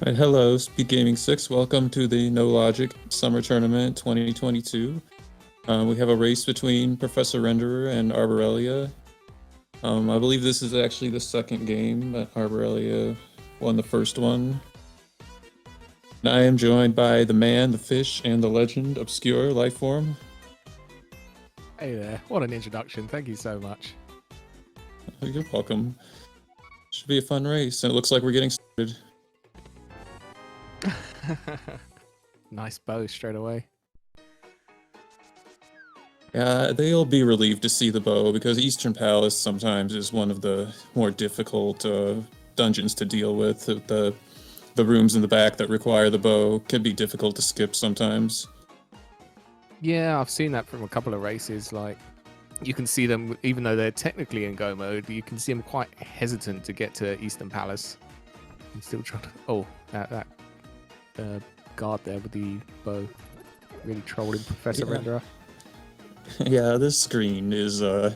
Right, hello, SpeedGaming 6. Welcome to the No Logic Summer Tournament 2022. We have a race between Professor Renderer and Arborelia. I believe this is actually the second game that Arborelia won the first one. And I am joined by the man, the fish, and the legend, Obscure Lifeform. Hey there, what an introduction. Thank you so much. You're welcome. Should be a fun race, and it looks like we're getting started. Nice bow straight away. Yeah, they'll be relieved to see the bow because Eastern Palace sometimes is one of the more difficult dungeons to deal with. The rooms in the back that require the bow can be difficult to skip sometimes. Yeah, I've seen that from a couple of races. Like, you can see them, even though they're technically in go mode, you can see them quite hesitant to get to Eastern Palace. I'm still trying to. Oh, that guard there with the bow really trolling Professor Renderer. Yeah, this screen is yeah,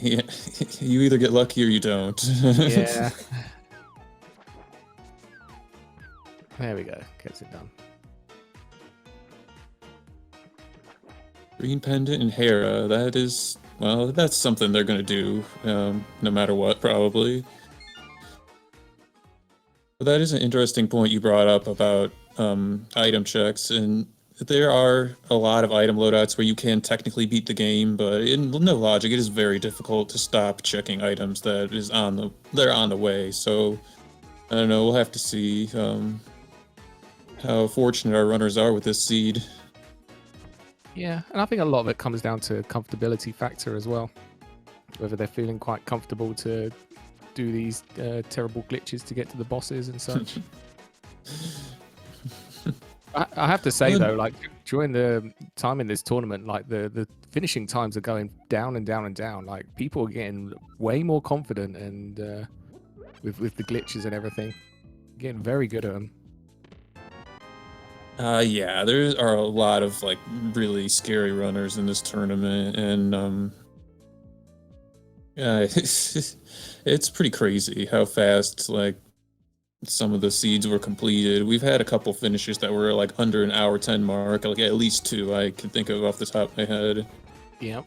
you either get lucky or you don't. Yeah. There we go. Gets it done. Green Pendant and Hera, that is, well, that's something they're going to do no matter what, probably. But that is an interesting point you brought up about item checks, and there are a lot of item loadouts where you can technically beat the game, but in no logic, it is very difficult to stop checking items they're on the way. So I don't know. We'll have to see how fortunate our runners are with this seed. Yeah, and I think a lot of it comes down to comfortability factor as well. Whether they're feeling quite comfortable to do these terrible glitches to get to the bosses and such. I have to say though, like during the time in this tournament, like the finishing times are going down and down and down. Like people are getting way more confident and with the glitches and everything, getting very good at them. Yeah, there are a lot of like really scary runners in this tournament, and yeah, it's pretty crazy how fast like some of the seeds were completed. We've had a couple finishes that were like under an hour 10 mark, like at least two I can think of off the top of my head. Yep.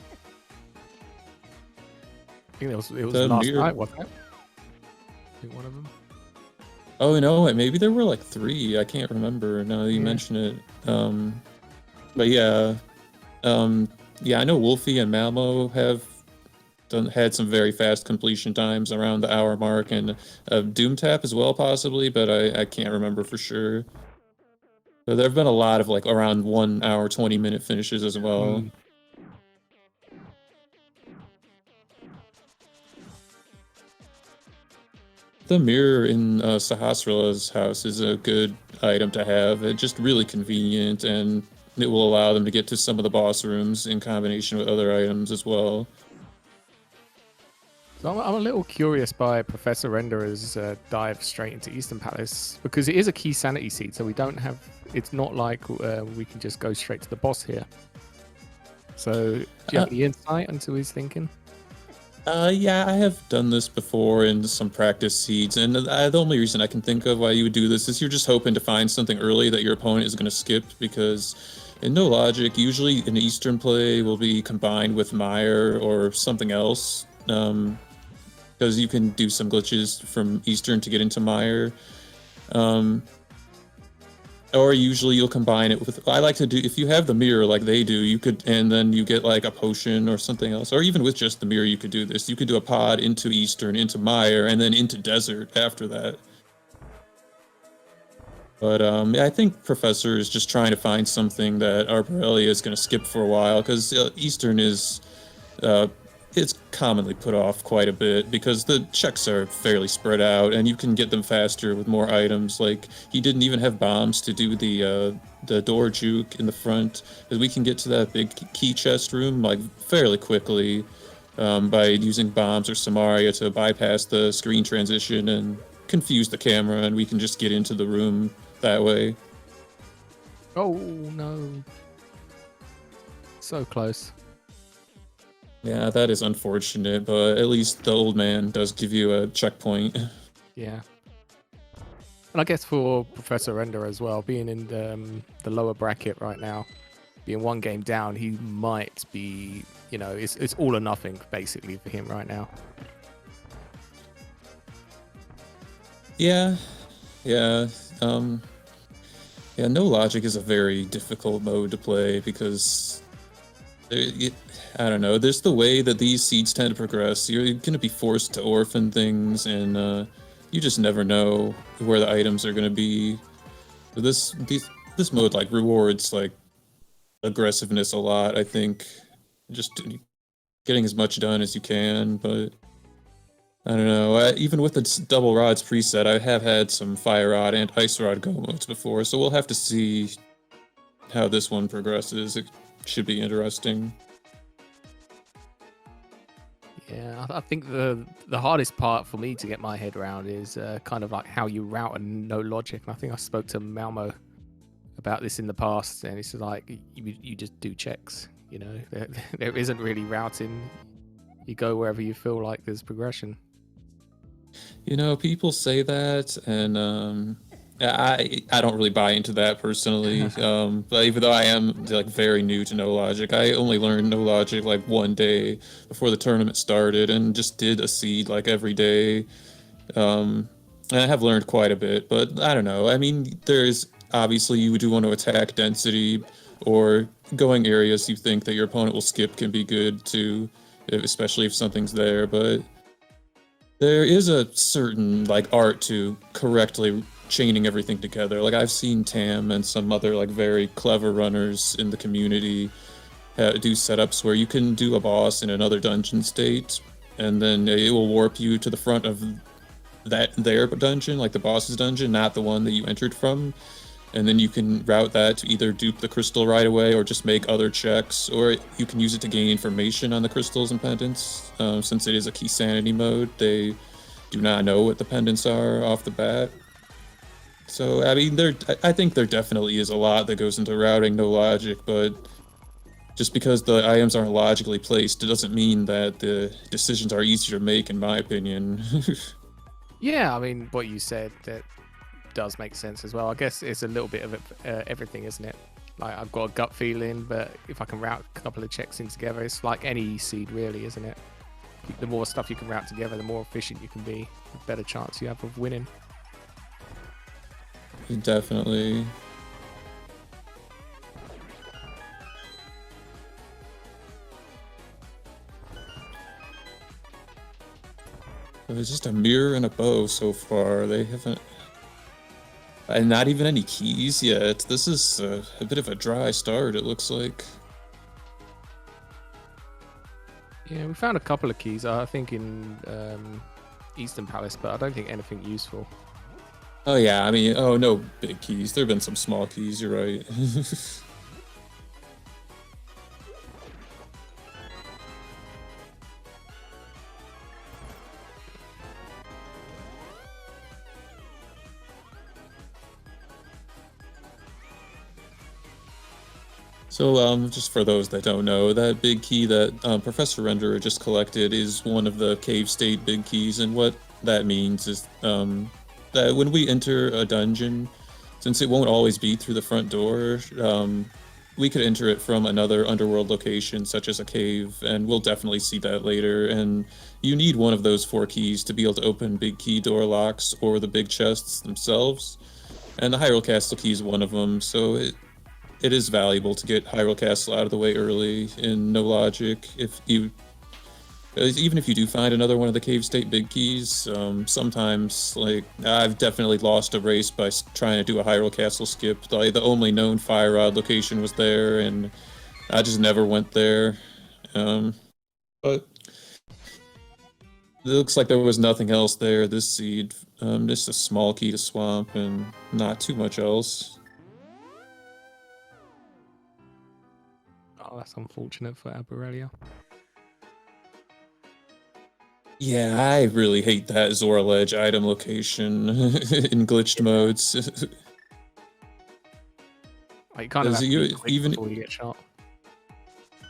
I think it was last night, wasn't it? I think one of them. Oh, you know what? Maybe there were like three. I can't remember now that you mention it. But yeah, yeah, I know Wolfie and Malmo have had some very fast completion times around the hour mark, and Doom Tap as well, possibly, but I can't remember for sure. But there have been a lot of like around 1 hour 20-minute finishes as well. The mirror in Sahasrala's house is a good item to have. It's just really convenient, and it will allow them to get to some of the boss rooms in combination with other items as well. So I'm a little curious by Professor Renderer's dive straight into Eastern Palace, because it is a key sanity seed, so we don't have. It's not like we can just go straight to the boss here. So do you have any insight into his thinking? Yeah, I have done this before in some practice seeds, and the only reason I can think of why you would do this is you're just hoping to find something early that your opponent is going to skip, because in no logic, usually an Eastern play will be combined with Mire or something else, because you can do some glitches from Eastern to get into Mire. Or usually you'll combine it with, I like to do, if you have the mirror like they do, you could, and then you get like a potion or something else, or even with just the mirror, you could do this. You could do a pod into Eastern, into Mire, and then into Desert after that. But I think Professor is just trying to find something that Arborelia is going to skip for a while, because Eastern is, it's commonly put off quite a bit because the checks are fairly spread out and you can get them faster with more items. Like, he didn't even have bombs to do the door juke in the front, because we can get to that big key chest room like fairly quickly by using bombs or Samaria to bypass the screen transition and confuse the camera, and we can just get into the room that way. Oh no. So close. Yeah, that is unfortunate, but at least the old man does give you a checkpoint. Yeah. And I guess for Professor Render as well, being in the lower bracket right now, being one game down, he might be, you know, it's all or nothing basically for him right now. Yeah, yeah. Yeah, no logic is a very difficult mode to play because I don't know. There's the way that these seeds tend to progress. You're going to be forced to orphan things, and you just never know where the items are going to be. But this mode like rewards like aggressiveness a lot. I think just getting as much done as you can, but. I don't know. Even with the double rods preset, I have had some fire rod and ice rod go modes before, so we'll have to see how this one progresses. It should be interesting. Yeah, I think the hardest part for me to get my head around is kind of like how you route and no logic. And I think I spoke to Malmo about this in the past, and it's like you just do checks. You know, there isn't really routing. You go wherever you feel like there's progression. You know, people say that, and I don't really buy into that personally. But even though I am like very new to no logic, I only learned no logic like one day before the tournament started, and just did a seed like every day. And I have learned quite a bit, but I don't know. I mean, there's obviously you do want to attack density, or going areas you think that your opponent will skip can be good too, especially if something's there, but. There is a certain like art to correctly chaining everything together. Like I've seen Tam and some other like very clever runners in the community do setups where you can do a boss in another dungeon state, and then it will warp you to the front of their dungeon, like the boss's dungeon, not the one that you entered from. And then you can route that to either dupe the crystal right away or just make other checks, or you can use it to gain information on the crystals and pendants. Since it is a key sanity mode, they do not know what the pendants are off the bat. So, I mean, I think there definitely is a lot that goes into routing no logic, but just because the items aren't logically placed, it doesn't mean that the decisions are easier to make, in my opinion. Yeah, I mean, what you said that does make sense as well. I guess it's a little bit of everything, isn't it? Like I've got a gut feeling, but if I can route a couple of checks in together, it's like any seed, really, isn't it? The more stuff you can route together, the more efficient you can be, the better chance you have of winning. Definitely. It's just a mirror and a bow so far. They haven't. And not even any keys yet. This is a bit of a dry start, it looks like. Yeah, we found a couple of keys, I think, in Eastern Palace, but I don't think anything useful. Oh yeah, I mean, oh no big keys. There have been some small keys, you're right. So, just for those that don't know, that big key that Professor Renderer just collected is one of the cave state big keys, and what that means is that when we enter a dungeon, since it won't always be through the front door, we could enter it from another underworld location, such as a cave, and we'll definitely see that later. And you need one of those 4 keys to be able to open big key door locks or the big chests themselves. And the Hyrule Castle key is one of them, so it is valuable to get Hyrule Castle out of the way early in no logic. Even if you do find another one of the cave state big keys, sometimes like I've definitely lost a race by trying to do a Hyrule Castle skip. Like the only known fire rod location was there, and I just never went there. But it looks like there was nothing else there this seed. Just a small key to swamp and not too much else. Oh, that's unfortunate for Arborelia. Yeah, I really hate that Zora Ledge item location in glitched modes. Like, you kind of have to be quick even before you get shot.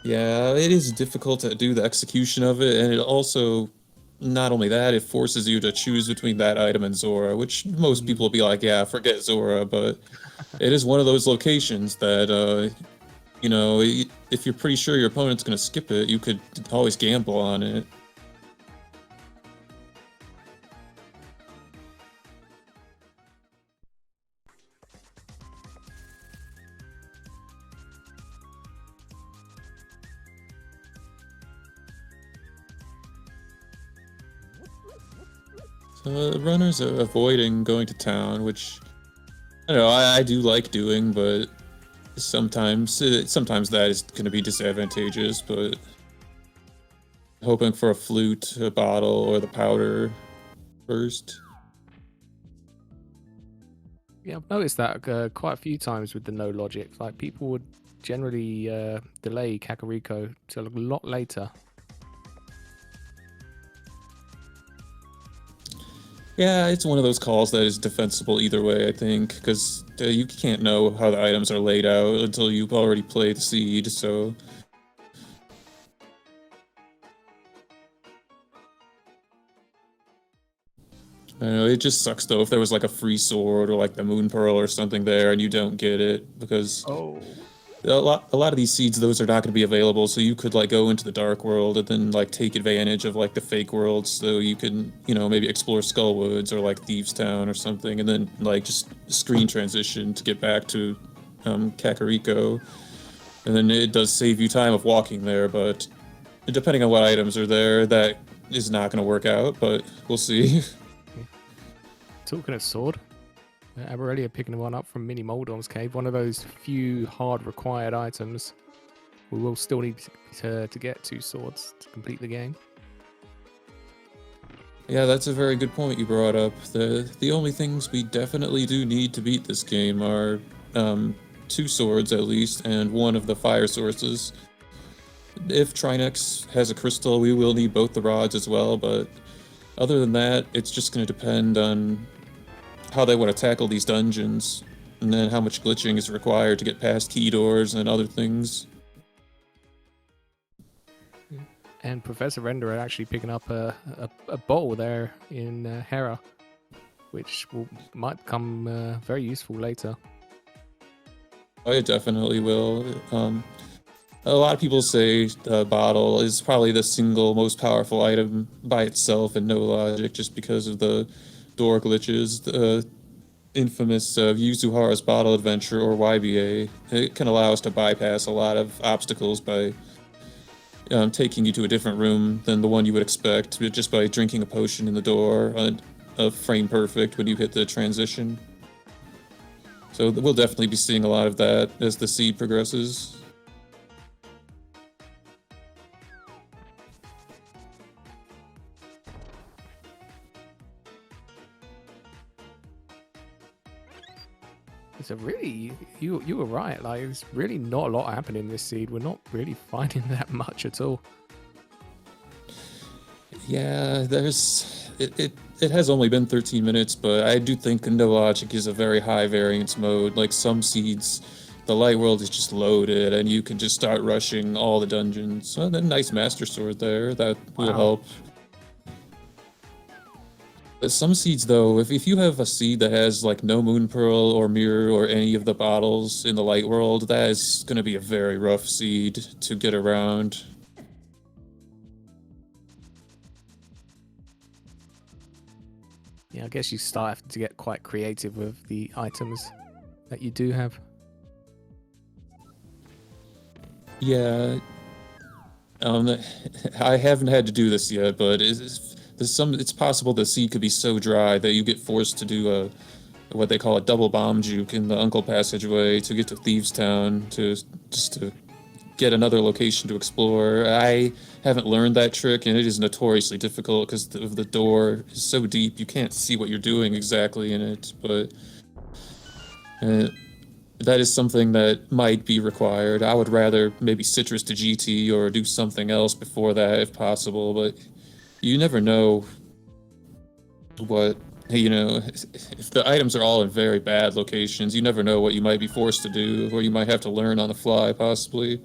Yeah, it is difficult to do the execution of it, and it also not only that, it forces you to choose between that item and Zora, which most people will be like, yeah, forget Zora, but it is one of those locations that, you know, if you're pretty sure your opponent's going to skip it, you could always gamble on it. So runners are avoiding going to town, which I don't know, I do like doing, but sometimes that is going to be disadvantageous. But hoping for a flute, a bottle, or the powder first. Yeah, I've noticed that quite a few times with the no logic. Like people would generally delay Kakariko till a lot later. Yeah, it's one of those calls that is defensible either way, I think, because you can't know how the items are laid out until you've already played the seed, so... I don't know, it just sucks though if there was like a free sword or like the moon pearl or something there and you don't get it, because a lot of these seeds, those are not going to be available, so you could like go into the dark world and then like take advantage of like the fake worlds, so you can, you know, maybe explore Skullwoods or like Thieves Town or something, and then like just screen transition to get back to Kakariko, and then it does save you time of walking there, but depending on what items are there, that is not going to work out, but we'll see. Talking of sword, Arborelia picking one up from Mini Moldorm's cave, one of those few hard required items. We will still need to get 2 swords to complete the game. Yeah, that's a very good point you brought up. The only things we definitely do need to beat this game are 2 swords at least, and 1 of the fire sources. If Trinex has a crystal, we will need both the rods as well, but other than that, it's just going to depend on how they want to tackle these dungeons, and then how much glitching is required to get past key doors and other things. And Professor Render actually picking up a bowl there in Hera, which might come very useful later. Oh, it definitely will. A lot of people say the bottle is probably the single most powerful item by itself and no logic, just because of the door glitches. The infamous Yuzuhara's Bottle Adventure, or YBA. It can allow us to bypass a lot of obstacles by taking you to a different room than the one you would expect, just by drinking a potion in the door, a frame perfect when you hit the transition. So we'll definitely be seeing a lot of that as the seed progresses. It's a really, you were right, like there's really not a lot happening in this seed. We're not really finding that much at all. Yeah, it has only been 13 minutes, but I do think No Logic is a very high variance mode. Like some seeds, the light world is just loaded and you can just start rushing all the dungeons. So a nice Master Sword there, that will help. Some seeds though, if you have a seed that has like no Moon Pearl or Mirror or any of the bottles in the light world, that is going to be a very rough seed to get around. Yeah, I guess you start having to get quite creative with the items that you do have. Yeah. I haven't had to do this yet, but it's possible the seed could be so dry that you get forced to do what they call a double bomb juke in the Uncle Passageway to get to Thieves Town, to get another location to explore. I haven't learned that trick, and it is notoriously difficult because the door is so deep you can't see what you're doing exactly in it, but that is something that might be required. I would rather maybe citrus to GT or do something else before that if possible, but you never know what, if the items are all in very bad locations, you never know what you might be forced to do, or you might have to learn on the fly, possibly.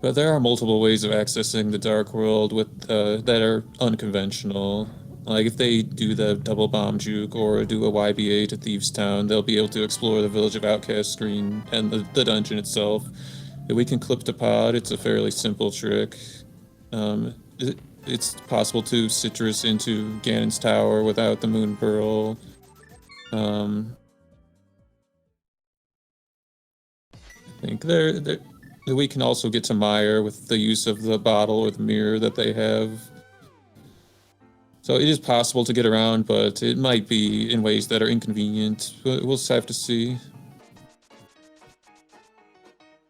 But there are multiple ways of accessing the Dark World with that are unconventional. Like if they do the double bomb juke or do a YBA to Thieves Town, they'll be able to explore the Village of Outcast screen and the dungeon itself. If we can clip to pod, it's a fairly simple trick. It's possible to citrus into Ganon's Tower without the Moon Pearl. I think we can also get to Mire with the use of the bottle or the mirror that they have. So it is possible to get around, but it might be in ways that are inconvenient. We'll just have to see.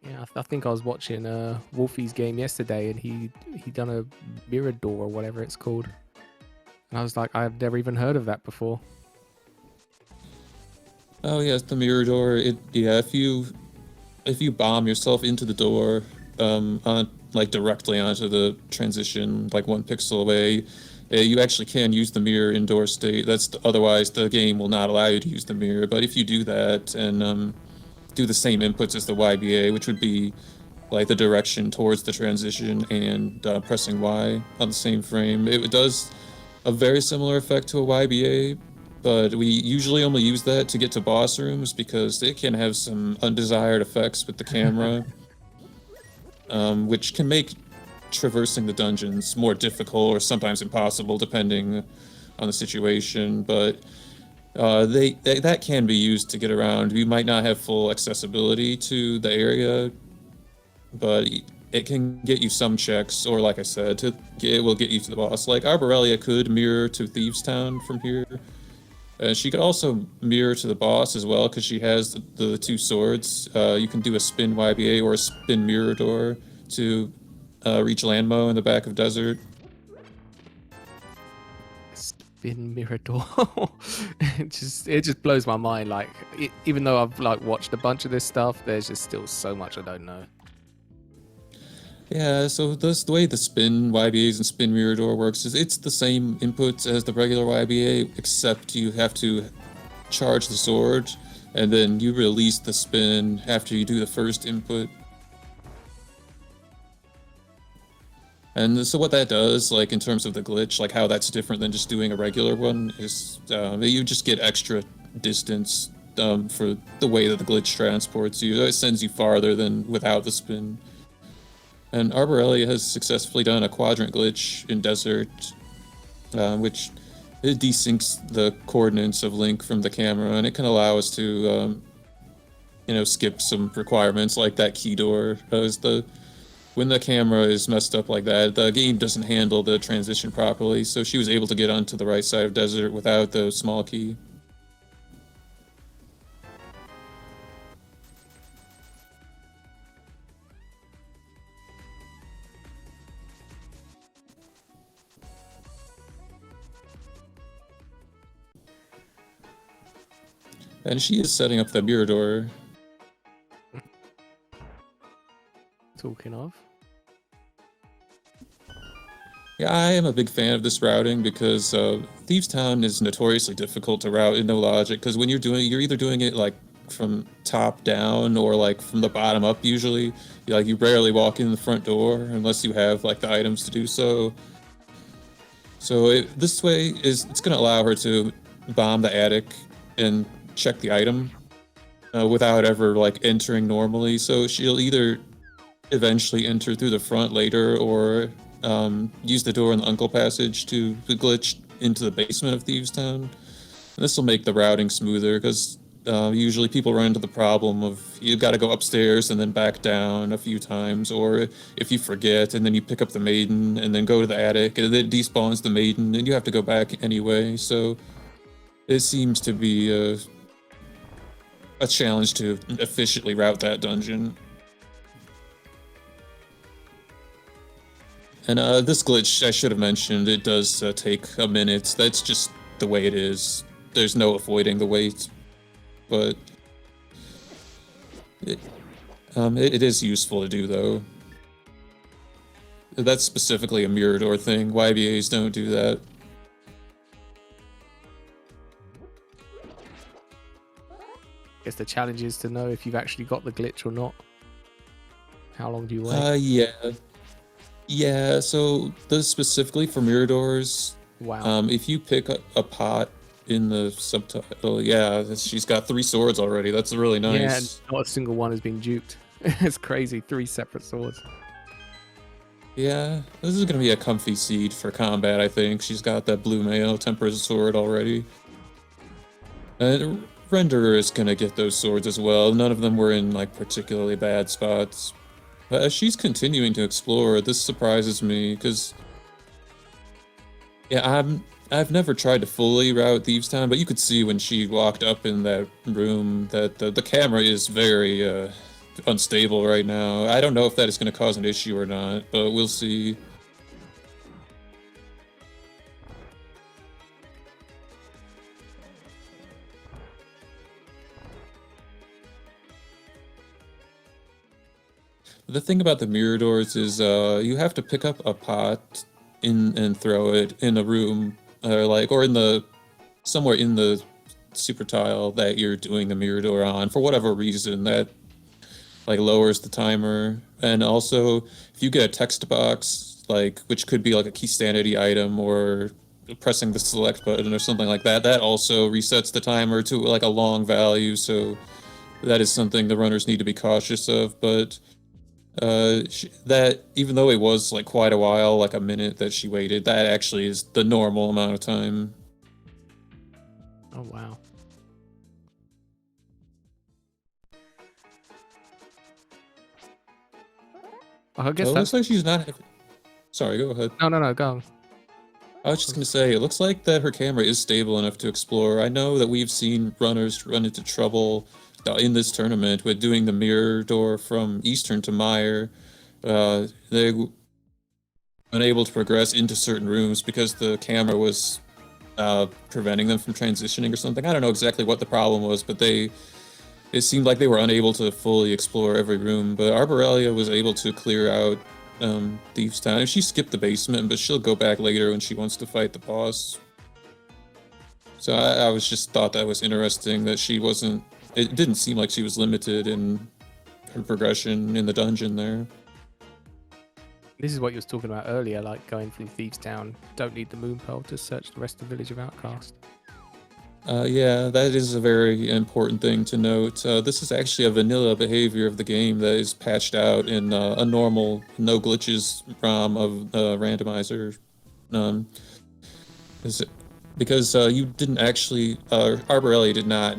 Yeah, I think I was watching Wolfie's game yesterday, and he done a mirror door or whatever it's called, and I was like, I've never even heard of that before. Oh yes, the mirror door. If you bomb yourself into the door, like directly onto the transition, like 1 pixel away, you actually can use the mirror indoor state. Otherwise the game will not allow you to use the mirror. But if you do that and do the same inputs as the YBA, which would be like the direction towards the transition and pressing Y on the same frame, it does a very similar effect to a YBA. But we usually only use that to get to boss rooms because it can have some undesired effects with the camera, which can make traversing the dungeons more difficult or sometimes impossible depending on the situation. But that can be used to get around. We might not have full accessibility to the area, but it can get you some checks, or like I said, it will get you to the boss. Like Arborelia could mirror to Thieves Town from here. She could also mirror to the boss as well, because she has the 2 swords. You can do a spin YBA or a spin mirror door to reach Landmo in the back of Desert. Spin mirror door. it just blows my mind. Like, even though I've like watched a bunch of this stuff, there's just still so much I don't know. Yeah, so the way the spin YBAs and spin mirror door works is it's the same inputs as the regular YBA, except you have to charge the sword, and then you release the spin after you do the first input. And so what that does, like in terms of the glitch, like how that's different than just doing a regular one, is you just get extra distance for the way that the glitch transports you. It sends you farther than without the spin. And Arborelia has successfully done a quadrant glitch in Desert, which it desyncs the coordinates of Link from the camera, and it can allow us to, skip some requirements like that key door. When the camera is messed up like that, the game doesn't handle the transition properly, so she was able to get onto the right side of Desert without the small key. And she is setting up the mirror door. Talking of. Yeah, I am a big fan of this routing because Thieves Town is notoriously difficult to route in no logic, because when you're either doing it like from top down or like from the bottom up usually. You rarely walk in the front door unless you have like the items to do so. So this way it's going to allow her to bomb the attic and check the item without ever like entering normally. So she'll either eventually enter through the front later or use the door in the Uncle Passage to glitch into the basement of Thieves Town. This will make the routing smoother because usually people run into the problem of you got to go upstairs and then back down a few times, or if you forget and then you pick up the maiden and then go to the attic and then it despawns the maiden and you have to go back anyway. So it seems to be a challenge to efficiently route that dungeon. And this glitch, I should have mentioned, it does take a minute. That's just the way it is. There's no avoiding the wait. But it is useful to do, though. That's specifically a mirror door thing. YBAs don't do that. Guess the challenge is to know if you've actually got the glitch or not. How long do you wait? Yeah. Yeah, so this specifically for Miradors, Wow. if you pick a pot in the subtitle, yeah, she's got 3 swords already. That's really Yeah, and nice. not a single one has been duped. It's crazy. 3 separate swords. Yeah, this is gonna be a comfy seed for combat, I think. She's got that blue mayo temperate sword already. And Renderer is gonna get those swords as well. None of them were in like particularly bad spots. But as she's continuing to explore, this surprises me because yeah, I've never tried to fully route Thieves Town, but you could see when she walked up in that room that the camera is very unstable right now. I don't know if that is going to cause an issue or not, but we'll see. The thing about the mirror doors is you have to pick up a pot and throw it in a room or in the somewhere in the super tile that you're doing the mirror door on for whatever reason that like lowers the timer. And also if you get a text box like which could be like a key sanity item or pressing the select button or something like that, that also resets the timer to like a long value, so that is something the runners need to be cautious of. But that even though it was like quite a while, like a minute that she waited, that actually is the normal amount of time. Oh, wow. I guess So it looks that's... like she's not. Sorry, go ahead. No, go on. I was just gonna say, it looks like that her camera is stable enough to explore. I know that we've seen runners run into trouble in this tournament with doing the mirror door from Eastern to Meyer. They unable to progress into certain rooms because the camera was preventing them from transitioning or something. I don't know exactly what the problem was, but it seemed like they were unable to fully explore every room. But Arborelia was able to clear out Thieves Town. She skipped the basement, but she'll go back later when she wants to fight the boss. So I was just thought that was interesting that she wasn't. It didn't seem like she was limited in her progression in the dungeon there. This is what you was talking about earlier, like going through Thieves Town. Don't need the moon pearl to search the rest of the village of Outcast. Yeah, that is a very important thing to note. This is actually a vanilla behavior of the game that is patched out in a normal, no glitches ROM of Randomizer. Um, because you didn't actually, Arborelia did not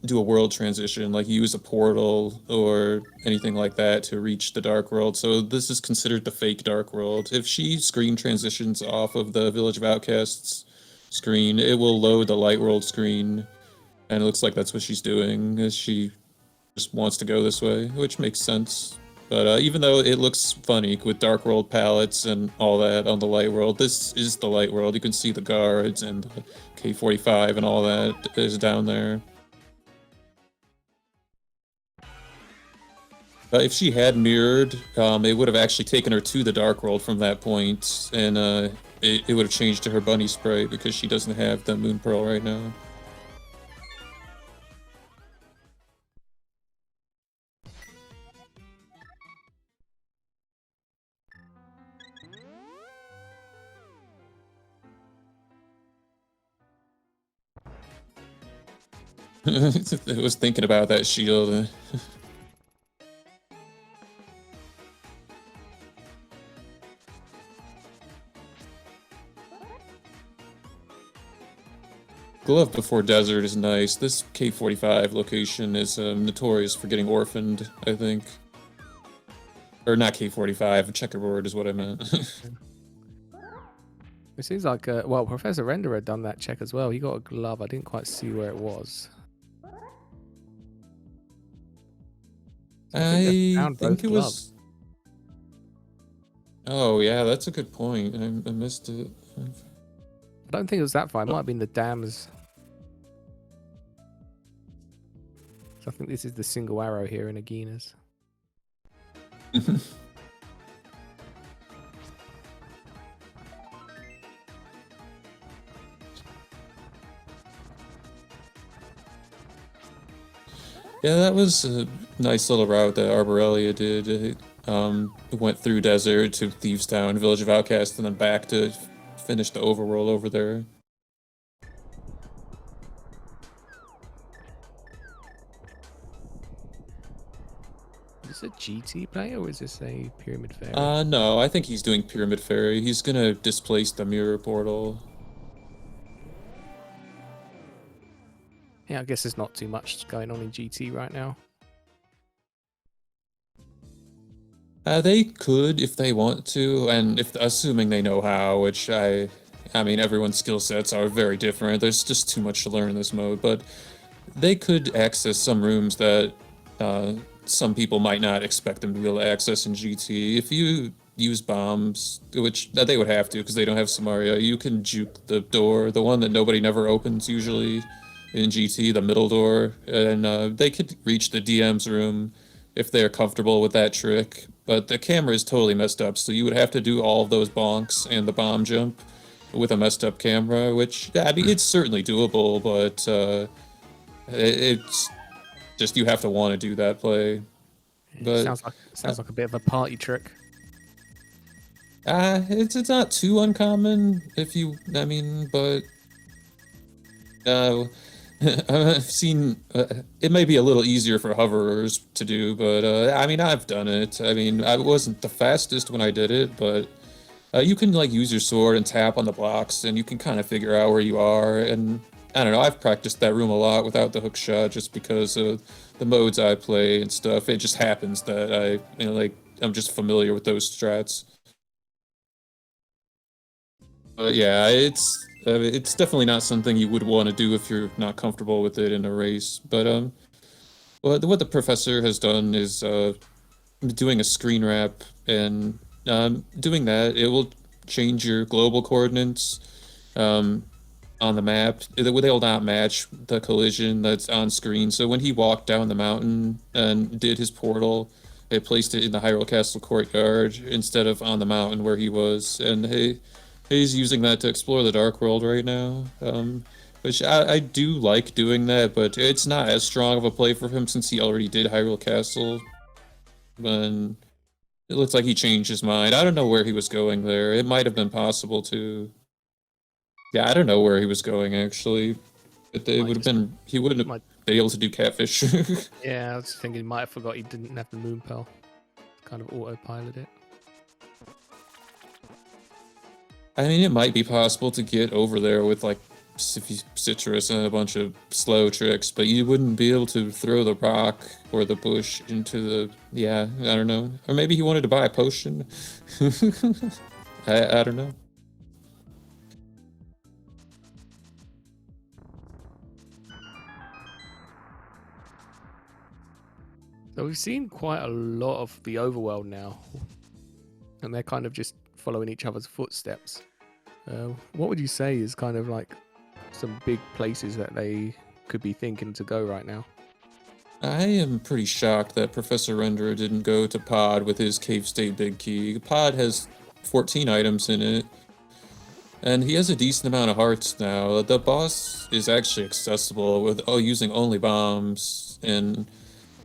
do a world transition, like use a portal or anything like that to reach the Dark World. So this is considered the fake Dark World. If she screen transitions off of the Village of Outcasts screen, it will load the Light World screen, and it looks like that's what she's doing, is she just wants to go this way, which makes sense. But even though it looks funny with Dark World palettes and all that on the Light World, this is the Light World. You can see the guards and the K-45 and all that is down there. If she had mirrored, it would have actually taken her to the Dark World from that point, and it would have changed to her bunny sprite because she doesn't have the Moon Pearl right now. I was thinking about that shield. Glove Before Desert is nice. This K-45 location is notorious for getting orphaned, I think. Or not K-45, checkerboard is what I meant. It seems like, well, Professor Render had done that check as well. He got a glove. I didn't quite see where it was. So I think it was. Oh yeah, that's a good point. I missed it. I don't think it was that far. It might have been the dams. So I think this is the single arrow here in Agina's. Yeah, that was a nice little route that Arborelia did. Went through desert to Thieves Town, Village of Outcasts, and then back to finish the overworld over there. Is this a GT player or is this a Pyramid Fairy? No, I think he's doing Pyramid Fairy. He's gonna displace the mirror portal. Yeah, I guess there's not too much going on in GT right now. They could if they want to, and if assuming they know how, which I mean, everyone's skill sets are very different. There's just too much to learn in this mode, but they could access some rooms that some people might not expect them to be able to access in GT. If you use bombs, which they would have to because they don't have Samaria, you can juke the door, the one that nobody never opens usually in GT, the middle door, and they could reach the DM's room if they're comfortable with that trick. But the camera is totally messed up, so you would have to do all of those bonks and the bomb jump with a messed up camera, which, I mean, it's certainly doable, but it's just you have to want to do that play. But sounds like a bit of a party trick. it's not too uncommon if you, I mean, but I've seen it may be a little easier for hoverers to do, but I mean, I've done it. I mean, I wasn't the fastest when I did it, but you can like use your sword and tap on the blocks, and you can kind of figure out where you are. And I don't know, I've practiced that room a lot without the hook shot, just because of the modes I play and stuff. It just happens that like I'm just familiar with those strats. But yeah, it's definitely not something you would want to do if you're not comfortable with it in a race. But what the professor has done is doing a screen wrap, and doing that, it will change your global coordinates on the map. They'll not match the collision that's on screen. So when he walked down the mountain and did his portal, it placed it in the Hyrule Castle courtyard instead of on the mountain where he was. And he's using that to explore the Dark World right now. Which I do like doing that, but it's not as strong of a play for him since he already did Hyrule Castle. And it looks like he changed his mind. I don't know where he was going there. It might have been possible to. Yeah, I don't know where he was going actually. But it would have been. He wouldn't have been able to do catfish. Yeah, I was thinking he might have forgot he didn't have the moon pearl. Kind of autopilot it. I mean, it might be possible to get over there with like citrus and a bunch of slow tricks, but you wouldn't be able to throw the rock or the bush into the. Yeah, I don't know. Or maybe he wanted to buy a potion. I don't know. So we've seen quite a lot of the overworld now, and they're kind of just following each other's footsteps. What would you say is kind of like some big places that they could be thinking to go right now? I am pretty shocked that Professor Renderer didn't go to Pod with his Cave State Big Key. Pod has 14 items in it, and he has a decent amount of hearts now. The boss is actually accessible with using only bombs, and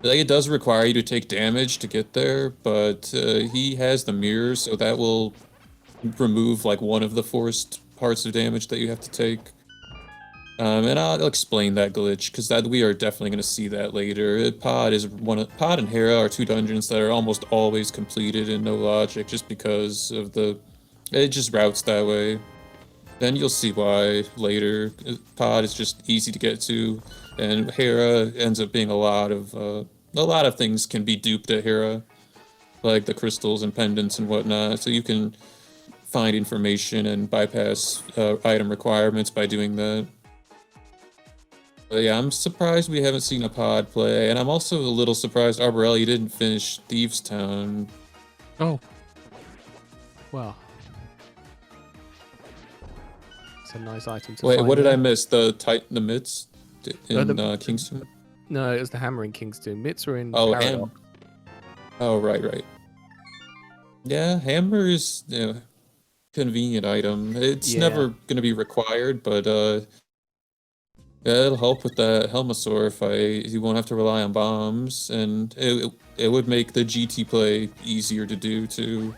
like, it does require you to take damage to get there, but he has the mirror, so that will remove like one of the forced parts of damage that you have to take. And I'll explain that glitch because that we are definitely going to see that later. Pod and Hera are two dungeons that are almost always completed in no logic, just because of it just routes that way. Then you'll see why later. Pod is just easy to get to, and Hera ends up being a lot of things can be duped at Hera, like the crystals and pendants and whatnot. So you can find information and bypass item requirements by doing that. But yeah, I'm surprised we haven't seen a Pod play, and I'm also a little surprised Arborelia didn't finish Thieves Town. Oh, well, it's a nice item to Wait, find what did there. I miss? The Mitts in Kingston? No, it was the hammer in Kingston. Mitts were in Paradox. Oh, right. Yeah, hammer is convenient item. It's never going to be required, but Yeah, it'll help with that Helmasaur fight. You won't have to rely on bombs, and it would make the GT play easier to do too.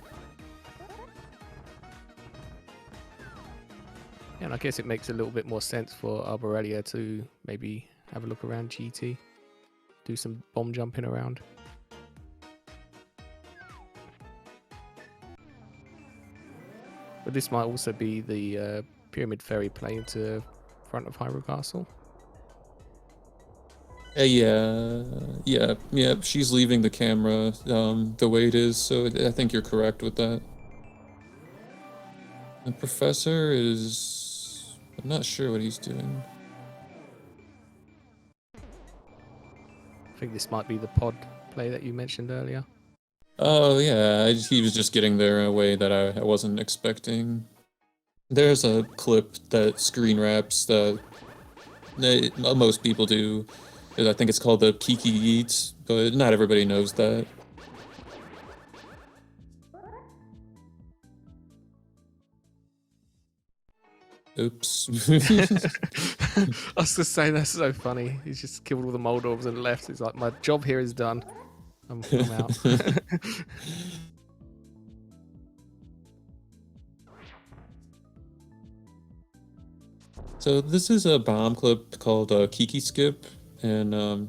And I guess it makes a little bit more sense for Arborelia to maybe have a look around GT, do some bomb jumping around. But this might also be the Pyramid Ferry playing to front of Hyrule Castle. Yeah. She's leaving the camera the way it is, so I think you're correct with that. The professor is... I'm not sure what he's doing. I think this might be the pod play that you mentioned earlier. Oh, yeah, he was just getting there in a way that I wasn't expecting. There's a clip that screen wraps that most people do. I think it's called the Kiki Eats, but not everybody knows that. Oops. I was just saying, that's so funny. He's just killed all the Moldorms and left. He's like, my job here is done. I'm out. So this is a bomb clip called Kiki Skip, and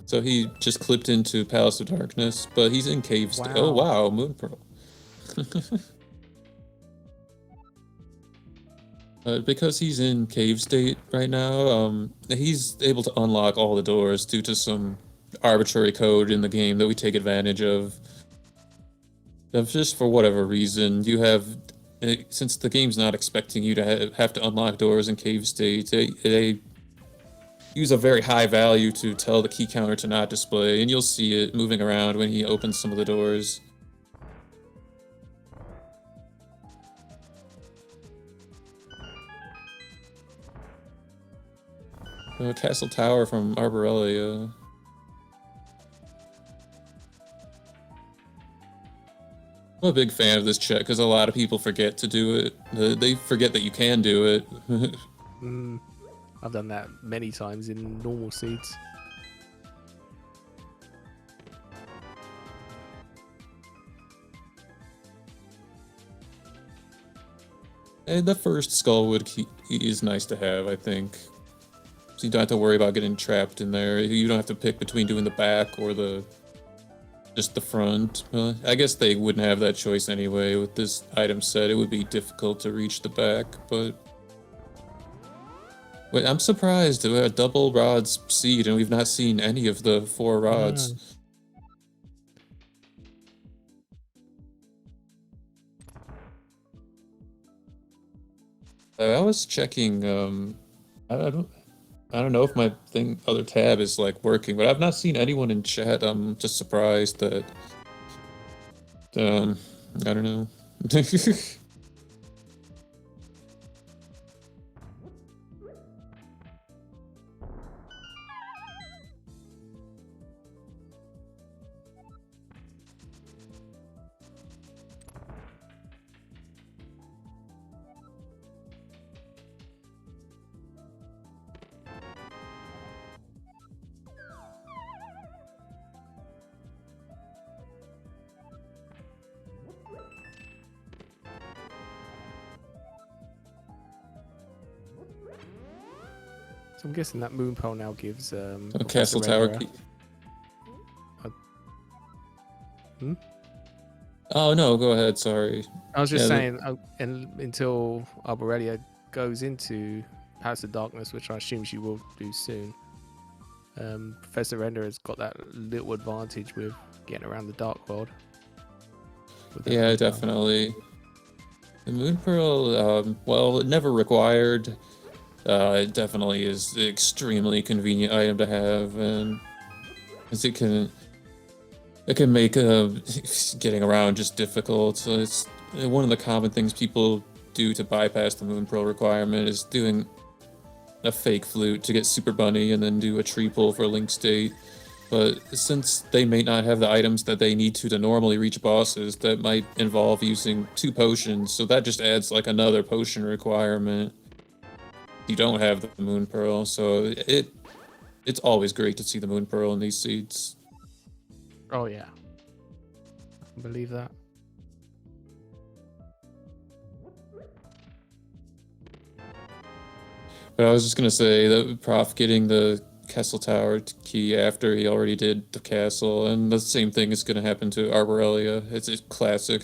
so he just clipped into Palace of Darkness, but he's in Cave State. Oh wow, Moon Pearl. Because he's in Cave State right now, he's able to unlock all the doors due to some arbitrary code in the game that we take advantage of. Just for whatever reason, you have... Since the game's not expecting you to have to unlock doors in Cave State, they use a very high value to tell the key counter to not display, and you'll see it moving around when he opens some of the doors. Castle Tower from Arborelia. I'm a big fan of this check because a lot of people forget to do it. They forget that you can do it. I've done that many times in normal seeds. And the first Skullwood key is nice to have, I think. So you don't have to worry about getting trapped in there. You don't have to pick between doing the back or just the front. I guess they wouldn't have that choice anyway. With this item set, it would be difficult to reach the back, but... Wait, I'm surprised. We're a double rods seed, and we've not seen any of the 4 rods. I was checking, I don't know if my other tab is like working, but I've not seen anyone in chat. I'm just surprised that, I don't know. So I'm guessing that Moon Pearl now gives a Castle Tower key. Oh no, go ahead, sorry. I was just saying, until Arborelia goes into Palace of Darkness, which I assume she will do soon, Professor Render has got that little advantage with getting around the Dark World. Yeah, definitely. The Moon Pearl, well, it never required. It definitely is an extremely convenient item to have, and as it can make getting around just difficult. So it's one of the common things people do to bypass the Moon Pearl requirement is doing a fake flute to get Super Bunny and then do a tree pull for Link State. But since they may not have the items that they need to normally reach bosses, that might involve using 2 potions, so that just adds like another potion requirement. you don't have the Moon Pearl, so it's always great to see the Moon Pearl in these seeds. Oh yeah, I can believe that. But I was just gonna say that Prof getting the Castle Tower key after he already did the castle, and the same thing is gonna happen to Arborelia. It's a classic.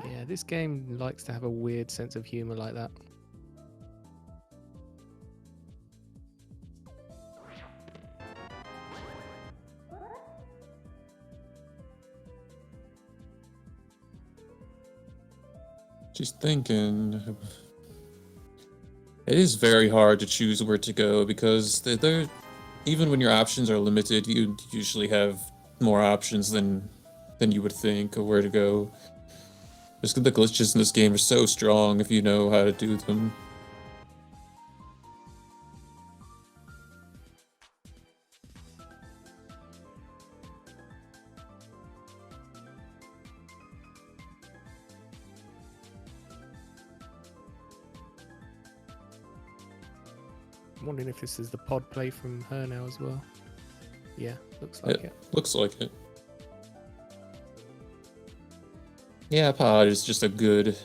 Yeah, this game likes to have a weird sense of humor like that. Just thinking. It is very hard to choose where to go because they're even when your options are limited, you usually have more options than you would think of where to go. Just the glitches in this game are so strong if you know how to do them. I'm wondering if this is the pod play from her now as well. Yeah, looks like it. Looks like it. Yeah, pod is just a good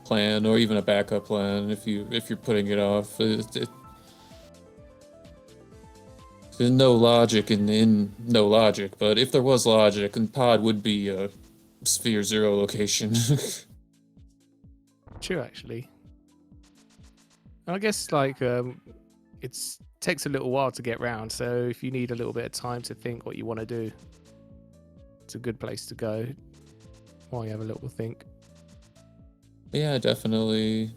plan, or even a backup plan if you're putting it off. There's no logic in no logic, but if there was logic, then pod would be a Sphere Zero location. True, actually. And I guess like it takes a little while to get round, so if you need a little bit of time to think what you want to do, it's a good place to go while you have a little think. Yeah, definitely.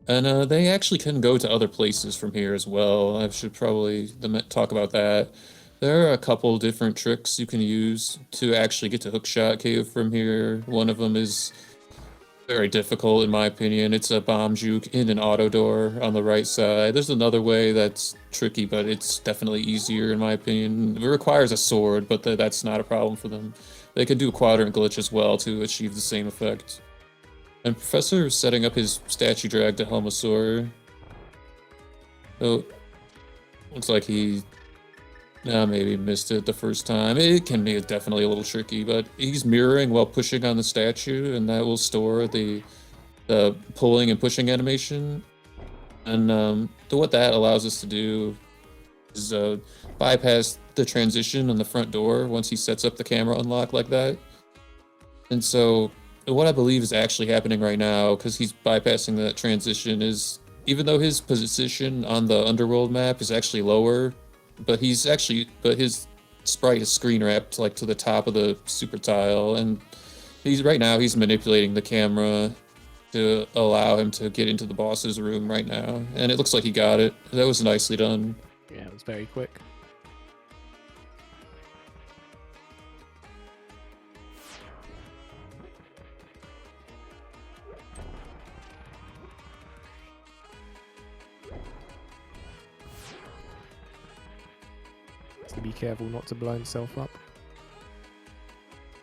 And they actually can go to other places from here as well. I should probably talk about that. There are a couple different tricks you can use to actually get to Hookshot Cave from here. One of them is very difficult in my opinion. It's a bomb juke in an auto door on the right side. There's another way that's tricky, but it's definitely easier in my opinion. It requires a sword, but that's not a problem for them. They can do a quadrant glitch as well to achieve the same effect. And Professor is setting up his statue drag to Helmosaur. So, looks like he maybe missed it the first time. It can be definitely a little tricky, but he's mirroring while pushing on the statue, and that will store the pulling and pushing animation. And what that allows us to do is bypass the transition on the front door once he sets up the camera unlock like that. And so what I believe is actually happening right now, because he's bypassing that transition, is even though his position on the underworld map is actually lower, but his sprite is screen wrapped like to the top of the super tile, and he's manipulating the camera to allow him to get into the boss's room right now, and it looks like he got it. That was nicely done. Yeah, it was very quick. So be careful not to blow himself up.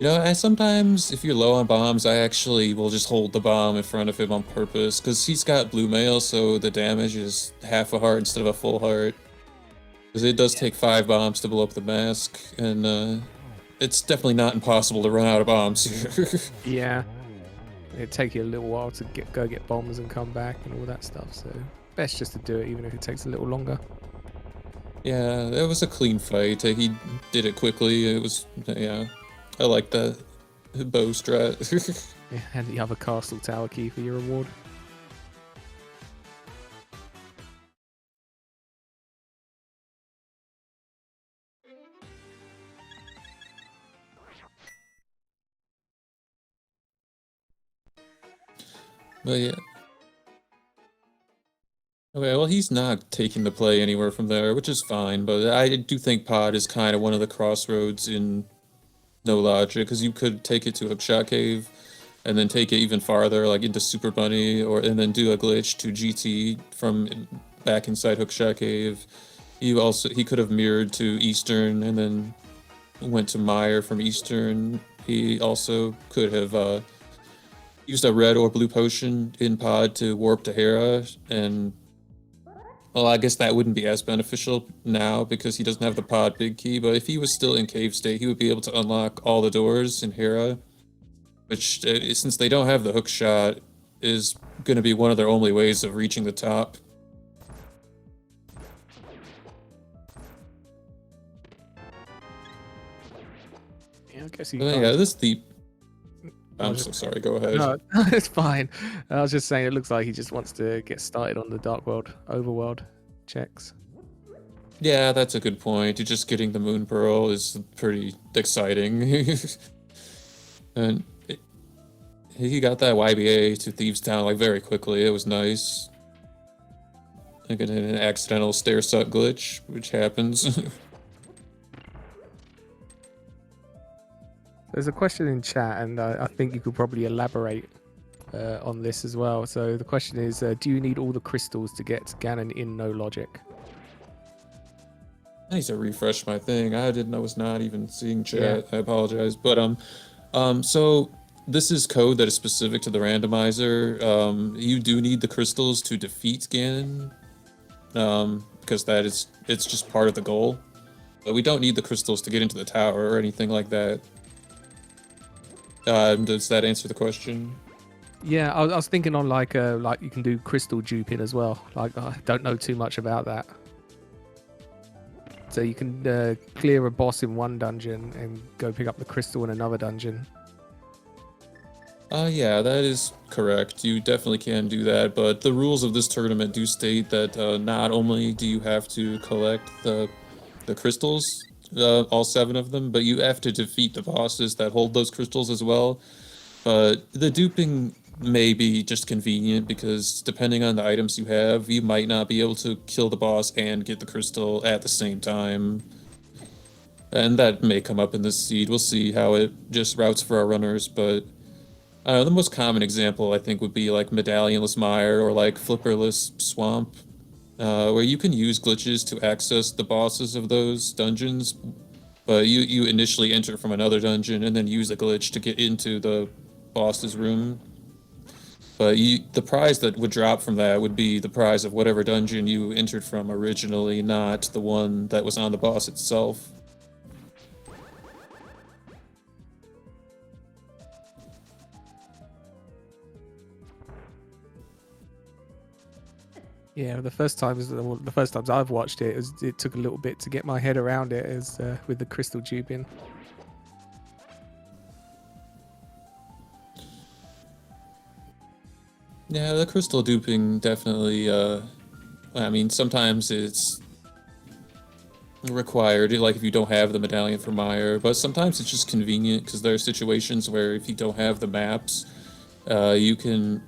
You know, I sometimes, if you're low on bombs, I actually will just hold the bomb in front of him on purpose, because he's got blue mail, so the damage is half a heart instead of a full heart. Because it does take 5 bombs to blow up the mask, and it's definitely not impossible to run out of bombs here. Yeah, it'd take you a little while to go get bombs and come back and all that stuff, so best just to do it even if it takes a little longer. Yeah, it was a clean fight. He did it quickly. It was, yeah, I like that bow strat. Yeah, and the other castle tower key for your reward. But yeah. Okay, well, he's not taking the play anywhere from there, which is fine, but I do think Pod is kind of one of the crossroads in no logic, because you could take it to Hookshot Cave, and then take it even farther, like into Super Bunny, and then do a glitch to GT from back inside Hookshot Cave. He could have mirrored to Eastern, and then went to Meyer from Eastern. He also could have used a red or blue potion in pod to warp to Hera, and well, I guess that wouldn't be as beneficial now because he doesn't have the pod big key, but if he was still in cave state, he would be able to unlock all the doors in Hera, which, since they don't have the hook shot, is going to be one of their only ways of reaching the top. Yeah, I guess he. Yeah, this deep. I'm so sorry. Go ahead. No, it's fine. I was just saying, it looks like he just wants to get started on the Dark World, Overworld checks. Yeah, that's a good point. Just getting the Moon Pearl is pretty exciting. And he got that YBA to Thieves Town like very quickly. It was nice. Like an accidental stair suck glitch, which happens. There's a question in chat, and I think you could probably elaborate on this as well. So the question is, do you need all the crystals to get Ganon in No Logic? I need to refresh my thing. I was not even seeing chat. Yeah. I apologize. But so this is code that is specific to the randomizer. You do need the crystals to defeat Ganon, because it's just part of the goal. But we don't need the crystals to get into the tower or anything like that. Does that answer the question? Yeah, I was thinking on like you can do crystal duping as well. Like, I don't know too much about that. So you can clear a boss in one dungeon and go pick up the crystal in another dungeon. Yeah, that is correct. You definitely can do that, but the rules of this tournament do state that not only do you have to collect the crystals, all 7 of them, but you have to defeat the bosses that hold those crystals as well. But the duping may be just convenient because depending on the items you have, you might not be able to kill the boss and get the crystal at the same time. And that may come up in this seed. We'll see how it just routes for our runners, but the most common example I think would be like Medallionless Mire or like Flipperless Swamp, where you can use glitches to access the bosses of those dungeons, but you initially enter from another dungeon and then use a glitch to get into the boss's room. But the prize that would drop from that would be the prize of whatever dungeon you entered from originally, not the one that was on the boss itself. Yeah, the first times I've watched it, it took a little bit to get my head around it, with the crystal duping. Yeah, the crystal duping definitely, I mean, sometimes it's required, like if you don't have the medallion for Mire, but sometimes it's just convenient because there are situations where if you don't have the maps, you can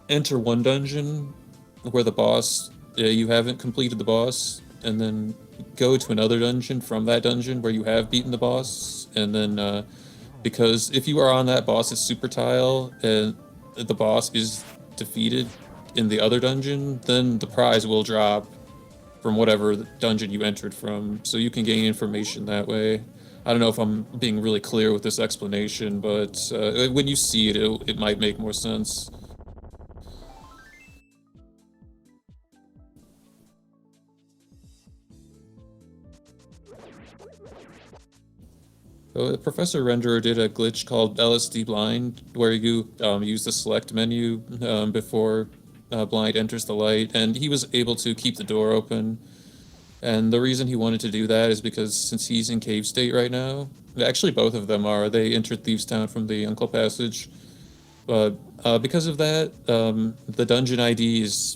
enter one dungeon where the boss, you haven't completed the boss, and then go to another dungeon from that dungeon where you have beaten the boss, and then, because if you are on that boss's super tile and the boss is defeated in the other dungeon, then the prize will drop from whatever dungeon you entered from, so you can gain information that way. I don't know if I'm being really clear with this explanation, but when you see it, it might make more sense. So Professor Renderer did a glitch called LSD Blind, where you use the select menu before blind enters the light, and he was able to keep the door open. And the reason he wanted to do that is because since he's in cave state right now, actually both of them are, they entered Thieves Town from the Uncle Passage. But because of that, the dungeon ID is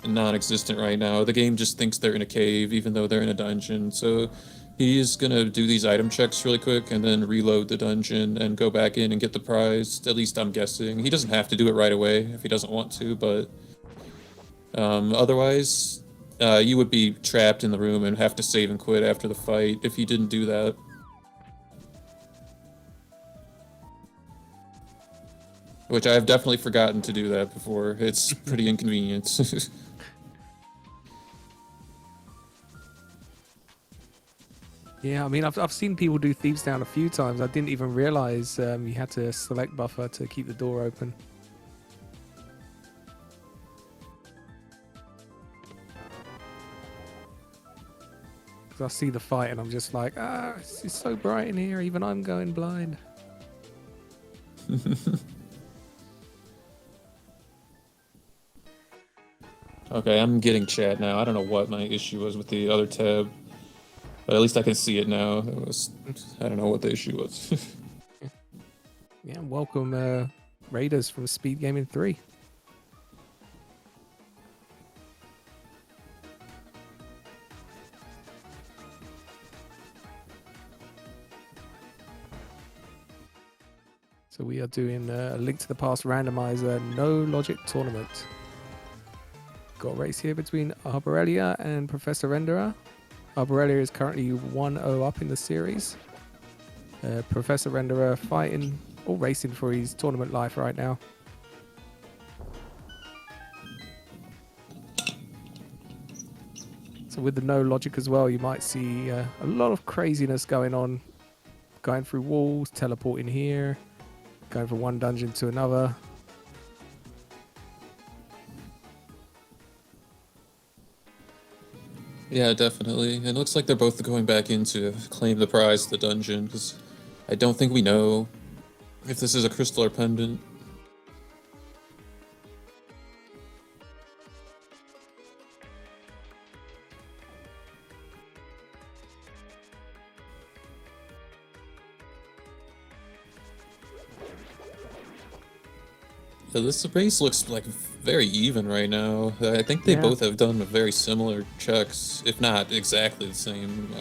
non-existent right now. The game just thinks they're in a cave, even though they're in a dungeon. So he's gonna do these item checks really quick and then reload the dungeon and go back in and get the prize. At least I'm guessing. He doesn't have to do it right away if he doesn't want to, but otherwise, you would be trapped in the room and have to save and quit after the fight if you didn't do that. Which I have definitely forgotten to do that before. It's pretty inconvenient. Yeah, I mean, I've seen people do Thieves Down a few times. I didn't even realize you had to select buffer to keep the door open. Because I see the fight and I'm just like, it's so bright in here. Even I'm going blind. Okay, I'm getting chat now. I don't know what my issue was with the other tab, but at least I can see it now. I don't know what the issue was. Yeah, welcome Raiders from SpeedGaming 3. So we are doing a Link to the Past randomizer no logic tournament. Got a race here between Arborelia and Professor Renderer. Arborelia is currently 1-0 up in the series. Professor Renderer fighting or racing for his tournament life right now. So with the no logic as well, you might see a lot of craziness going on. Going through walls, teleporting here, going from one dungeon to another. Yeah, definitely. It looks like they're both going back in to claim the prize, the dungeon, because I don't think we know if this is a crystal or pendant. Yeah, this race looks like very even right now. I think they both have done very similar checks, if not exactly the same.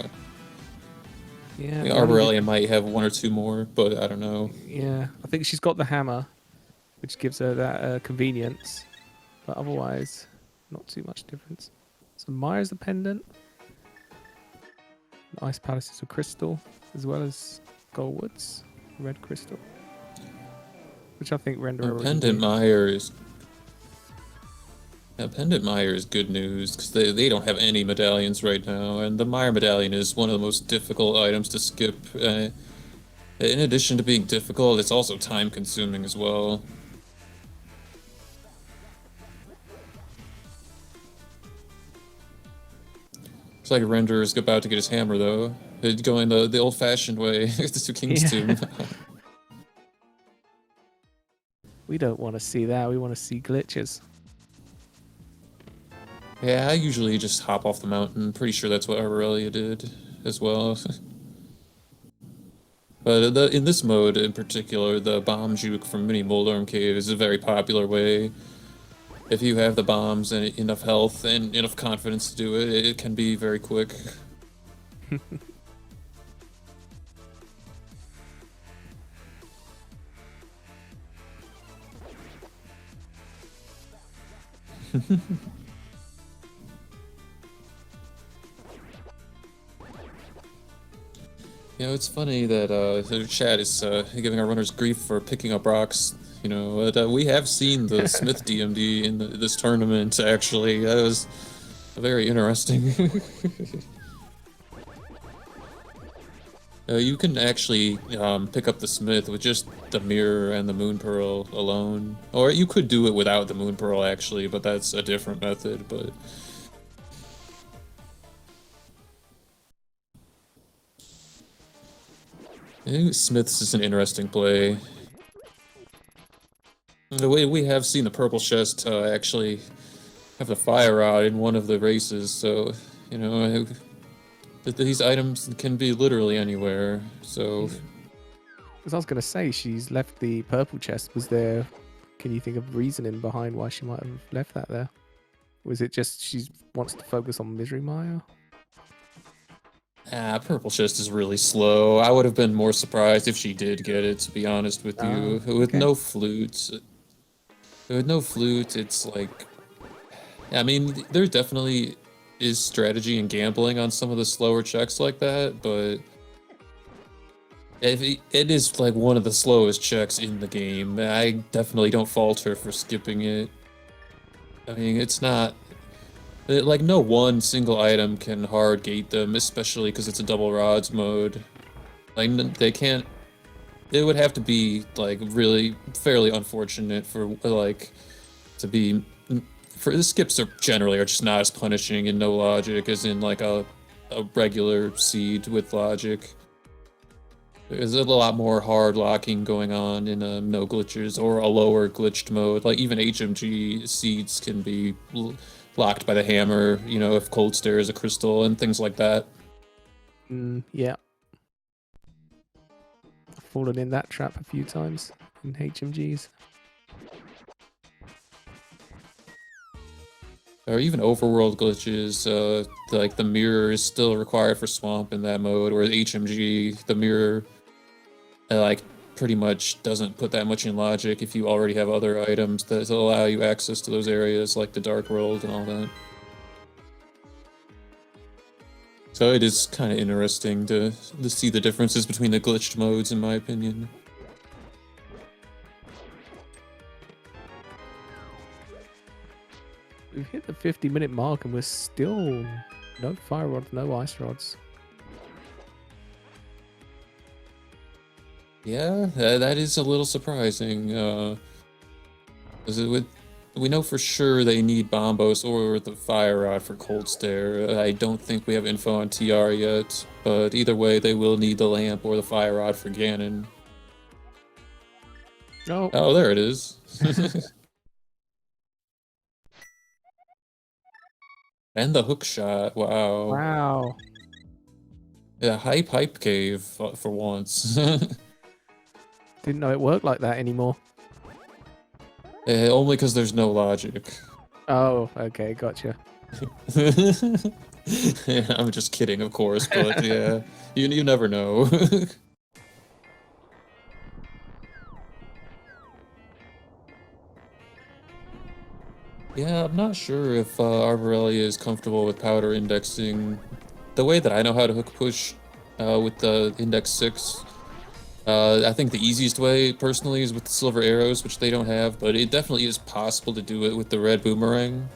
Yeah, Arborelia might have one or two more, but I don't know. Yeah, I think she's got the hammer, which gives her that convenience. But otherwise, not too much difference. So Maya's the pendant. Ice Palace is a crystal, as well as Goldwoods, red crystal. Which I think Renderer Pendant Meyer is... Yeah, Pendant Meyer is good news, because they don't have any medallions right now, and the Meyer medallion is one of the most difficult items to skip. In addition to being difficult, it's also time-consuming as well. Looks like Renderer is about to get his hammer, though. He's going the old-fashioned way to King's Tomb. We don't want to see that. We want to see glitches. Yeah, I usually just hop off the mountain. Pretty sure that's what Aurelia did as well. But in this mode in particular, the bomb juke from Mini Moldarm Cave is a very popular way. If you have the bombs and enough health and enough confidence to do it, it can be very quick. You know, it's funny that the chat is giving our runners grief for picking up rocks. You know, we have seen the Smith DMD in this tournament, actually. That was very interesting. You can actually pick up the Smith with just the mirror and the Moon Pearl alone. Or you could do it without the Moon Pearl, actually, but that's a different method, but... I think Smith's is an interesting play. The way we have seen the purple chest actually have the fire rod in one of the races, so, you know, these items can be literally anywhere, so... As I was going to say, she's left the purple chest. Can you think of reasoning behind why she might have left that there? Was it just she wants to focus on Misery Maya? Purple chest is really slow. I would have been more surprised if she did get it, to be honest with you. With no flute. With no flute, it's like... I mean, there definitely is strategy and gambling on some of the slower checks like that, but... it is like one of the slowest checks in the game. I definitely don't fault her for skipping it. I mean, it's not... Like, no one single item can hard gate them, especially because it's a double rods mode. Like, they can't... It would have to be, like, really fairly unfortunate for, like, to be... For the skips are generally just not as punishing and no logic as in, like, a a regular seed with logic. There's a lot more hard locking going on in no glitches or a lower glitched mode. Like even HMG seeds can be locked by the hammer, you know, if cold stare is a crystal and things like that. Yeah. I've fallen in that trap a few times in HMGs. Or even overworld glitches, like the mirror is still required for swamp in that mode, whereas HMG, the mirror, like pretty much doesn't put that much in logic if you already have other items that allow you access to those areas, like the dark world and all that. So it is kind of interesting to see the differences between the glitched modes, in my opinion. We've hit the 50-minute mark and we're still no fire rods, no ice rods. Yeah, that is a little surprising. We know for sure they need Bombos or the Fire Rod for Cold Stare. I don't think we have info on TR yet, but either way, they will need the Lamp or the Fire Rod for Ganon. Oh, there it is. And the hook shot, wow. Wow. Yeah, hype cave for once. Didn't know it worked like that anymore. Only because there's no logic. Oh, okay, gotcha. Yeah, I'm just kidding, of course, but yeah, you never know. Yeah, I'm not sure if Arborelia is comfortable with powder indexing. The way that I know how to hook push with the index 6, I think the easiest way, personally, is with the silver arrows, which they don't have, but it definitely is possible to do it with the red boomerang.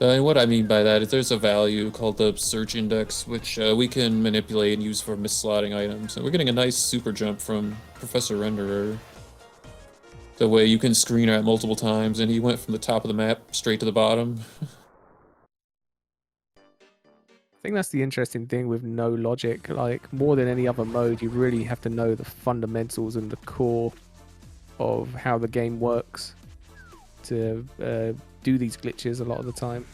And what I mean by that is there's a value called the search index, which we can manipulate and use for misslotting items. And we're getting a nice super jump from Professor Renderer. The way you can screen at multiple times, and he went from the top of the map straight to the bottom. I think that's the interesting thing with no logic. Like, more than any other mode, you really have to know the fundamentals and the core of how the game works to do these glitches a lot of the time.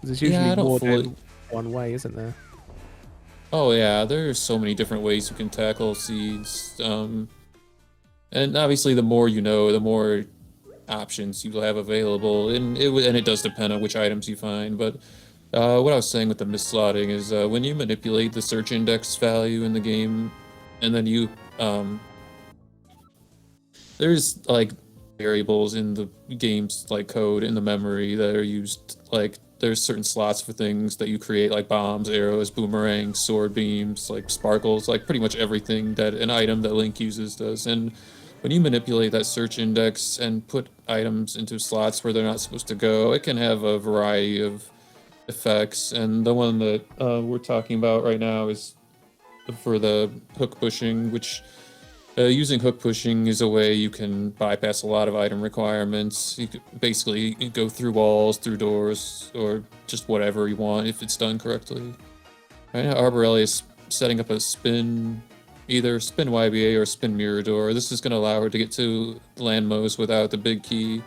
There's usually more than one way, isn't there? Oh yeah, there's so many different ways you can tackle seeds. And obviously the more you know, the more options you'll have available, and it does depend on which items you find, but what I was saying with the misslotting is when you manipulate the search index value in the game, and then you there's like variables in the game's like code in the memory that are used, like there's certain slots for things that you create, like bombs, arrows, boomerangs, sword beams, like sparkles, like pretty much everything that an item that Link uses does. And when you manipulate that search index and put items into slots where they're not supposed to go, it can have a variety of effects. And the one that we're talking about right now is for the hook pushing, which using hook pushing is a way you can bypass a lot of item requirements. You could basically go through walls, through doors, or just whatever you want if it's done correctly. Right now, Arborelia is setting up a spin, either spin YBA or spin mirror door. This is going to allow her to get to Landmos without the big key.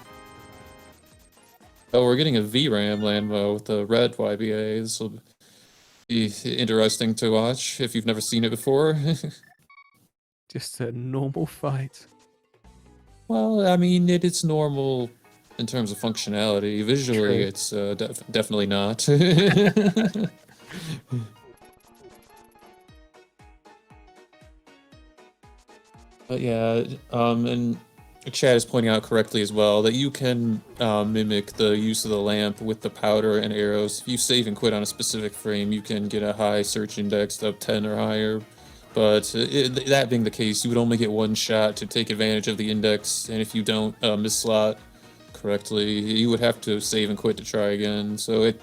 Oh, we're getting a VRAM Landmo with the red YBA. This will be interesting to watch if you've never seen it before. Just a normal fight. Well, I mean, it's normal in terms of functionality. Visually, True. it's definitely not. But yeah, and Chad is pointing out correctly as well that you can mimic the use of the lamp with the powder and arrows. If you save and quit on a specific frame, you can get a high search index of 10 or higher. But that being the case, you would only get one shot to take advantage of the index, and if you don't misslot correctly, you would have to save and quit to try again. So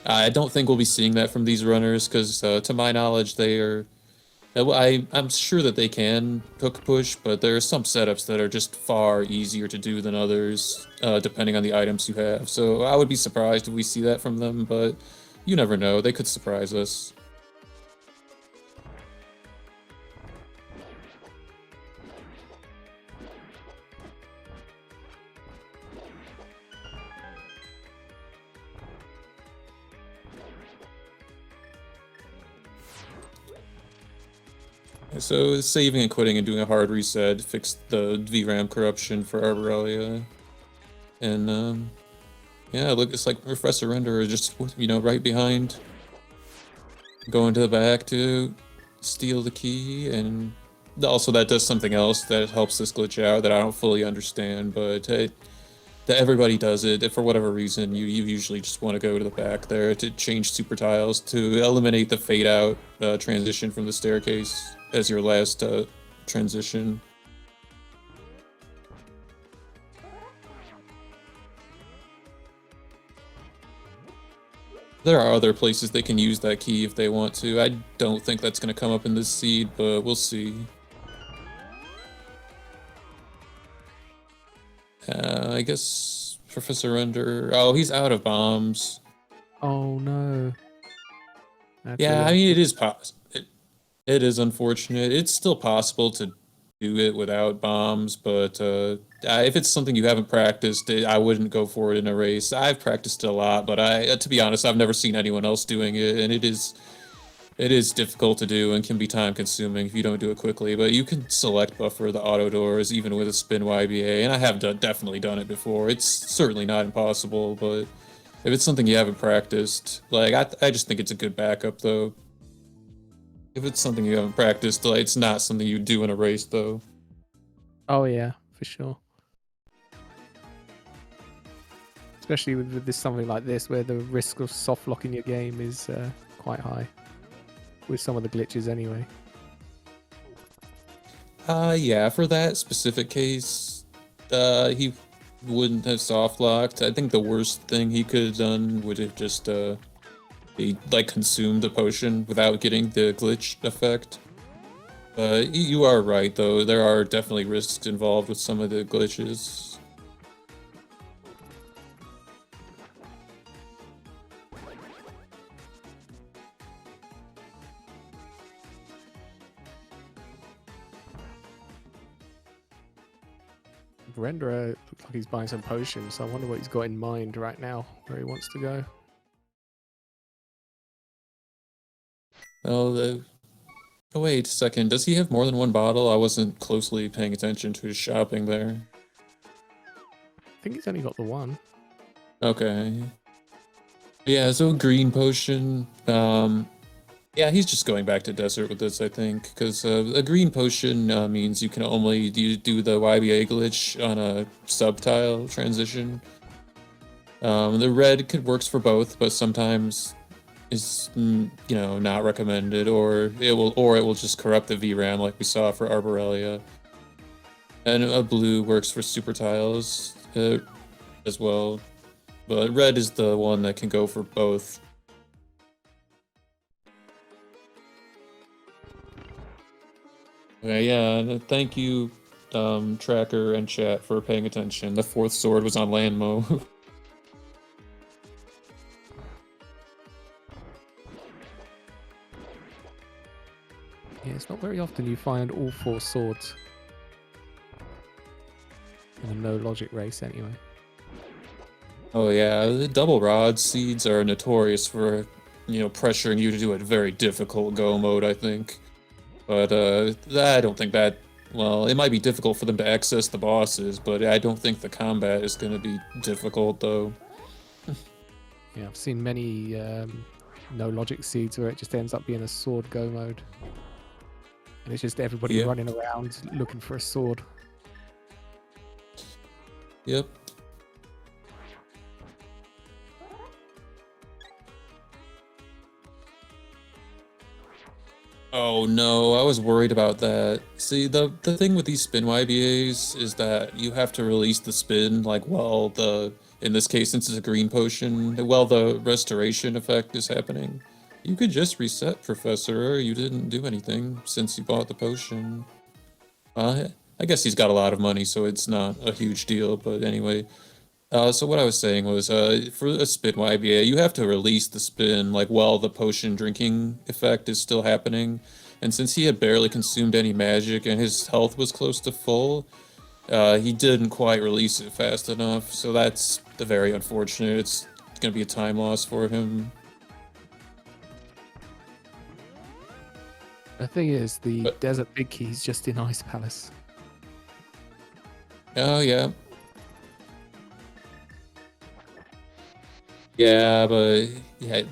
I don't think we'll be seeing that from these runners, because to my knowledge, they are I'm sure that they can hook push, but there are some setups that are just far easier to do than others, depending on the items you have. So I would be surprised if we see that from them, but you never know. They could surprise us. So saving and quitting and doing a hard reset fixed the VRAM corruption for Arborelia. And yeah, look, it's like Professor Render is just, right behind, going to the back to steal the key, and also that does something else that helps this glitch out that I don't fully understand, but that everybody does it. If for whatever reason, you usually just want to go to the back there to change super tiles to eliminate the fade out transition from the staircase as your last transition. There are other places they can use that key if they want to. I don't think that's going to come up in this seed, but we'll see. I guess Professor Render... Oh, he's out of bombs. Oh no. Yeah, I mean, it is it is unfortunate. It's still possible to do it without bombs, but if it's something you haven't practiced, I wouldn't go for it in a race. I've practiced it a lot, but to be honest, I've never seen anyone else doing it, and it is difficult to do and can be time consuming if you don't do it quickly. But you can select buffer the auto doors even with a spin YBA, and I have definitely done it before. It's certainly not impossible, but if it's something you haven't practiced, like I just think it's a good backup though. If it's something you haven't practiced, like, it's not something you do in a race, though. Oh yeah, for sure. Especially with this something like this, where the risk of soft locking your game is quite high. With some of the glitches, anyway. Yeah, for that specific case, he wouldn't have soft locked. I think the worst thing he could have done would have just he consumed the potion without getting the glitch effect. But you are right, though. There are definitely risks involved with some of the glitches. Renderer looks like he's buying some potions, so I wonder what he's got in mind right now, where he wants to go. Well, oh, wait a second. Does he have more than one bottle? I wasn't closely paying attention to his shopping there. I think he's only got the one. Okay. Yeah, so green potion. Yeah, he's just going back to desert with this, I think, because a green potion means you can only do the YBA glitch on a subtile transition. The red works for both, but sometimes is not recommended, or it will just corrupt the VRAM like we saw for Arborelia. And a blue works for super tiles as well, but red is the one that can go for both. Okay, yeah, thank you, Tracker and chat, for paying attention. The fourth sword was on land mode. Yeah, it's not very often you find all four swords in a no logic race, anyway. Oh yeah, the double rod seeds are notorious for, pressuring you to do a very difficult go mode, I think. But I don't think that, well, it might be difficult for them to access the bosses, but I don't think the combat is going to be difficult, though. Yeah, I've seen many no logic seeds where it just ends up being a sword go mode. And it's just everybody running around looking for a sword. Yep. Oh no, I was worried about that. See, the thing with these spin YBAs is that you have to release the spin, in this case, since it's a green potion, while the restoration effect is happening. You could just reset, Professor. You didn't do anything since you bought the potion. I guess he's got a lot of money, so it's not a huge deal. But anyway, so what I was saying was, for a spin YBA, you have to release the spin like while the potion drinking effect is still happening. And since he had barely consumed any magic and his health was close to full, he didn't quite release it fast enough. So that's very unfortunate. It's gonna be a time loss for him. The thing is, the But Desert Big Key is just in Ice Palace. oh yeah, yeah, but yeah,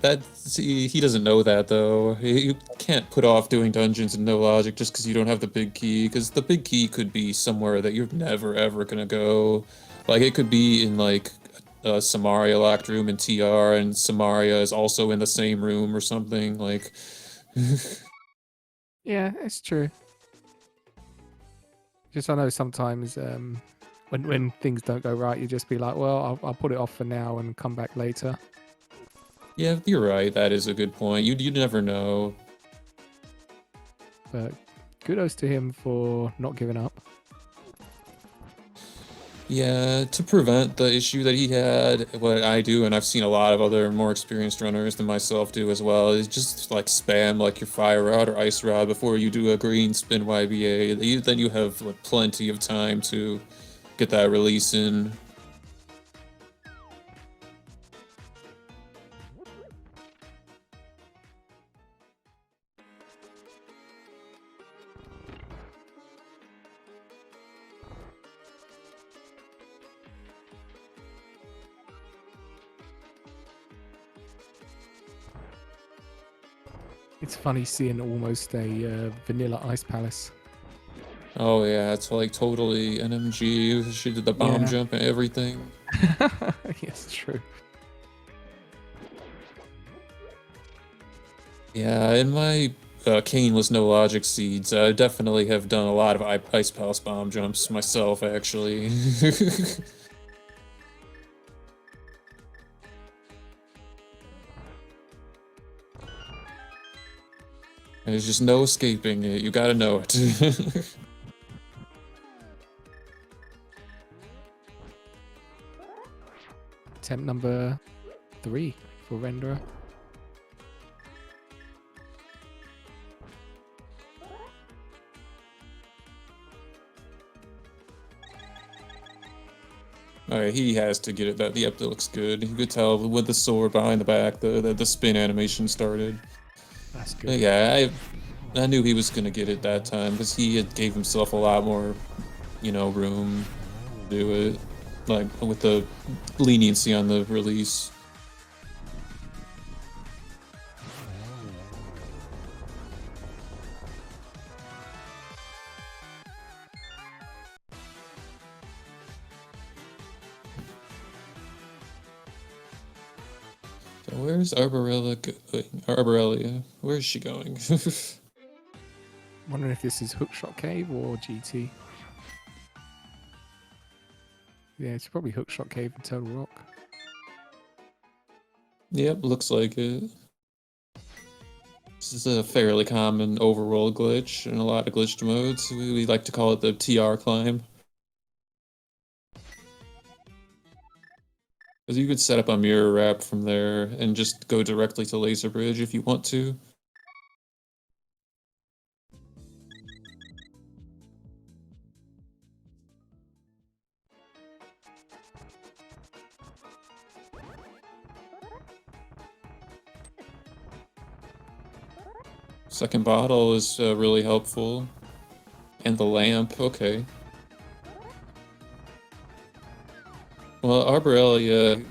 he doesn't know that though. You can't put off doing dungeons and no logic just because you don't have the big key. Because the big key could be somewhere that you're never ever gonna go. Like it could be in like a Samaria locked room in TR, and Samaria is also in the same room or something. Like Yeah, it's true. Just I know sometimes when things don't go right, you just be like, well, I'll put it off for now and come back later. yeah, you're right. That is a good point. You never know. But kudos to him for not giving up. Yeah, to prevent the issue that he had, what I do, and I've seen a lot of other more experienced runners than myself do as well, is just like spam like your fire rod or ice rod before you do a green spin YBA. Then you have like, plenty of time to get that release in. It's funny seeing almost a vanilla Ice Palace. Oh yeah, it's like totally NMG. She did the bomb Yeah. jump and everything. Yes, true. Yeah, in my Caneless No Logic seeds, I definitely have done a lot of Ice Palace bomb jumps myself, actually. There's just no escaping it. You gotta know it. Attempt number 3 for Renderer. Alright, he has to get it. That the up looks good. You could tell with the sword behind the back, the spin animation started. That's good. But yeah, I knew he was gonna get it that time because he had gave himself a lot more, room to do it, like with the leniency on the release. So where's Arborelia going? Arborelia, where's she going? Wondering if this is Hookshot Cave or GT. Yeah, it's probably Hookshot Cave and Total Rock. Yep, looks like it. This is a fairly common overworld glitch in a lot of glitched modes. We like to call it the TR climb. Because you could set up a mirror wrap from there and just go directly to Laser Bridge if you want to. Second bottle is really helpful. And the lamp, okay. Well, Arborelia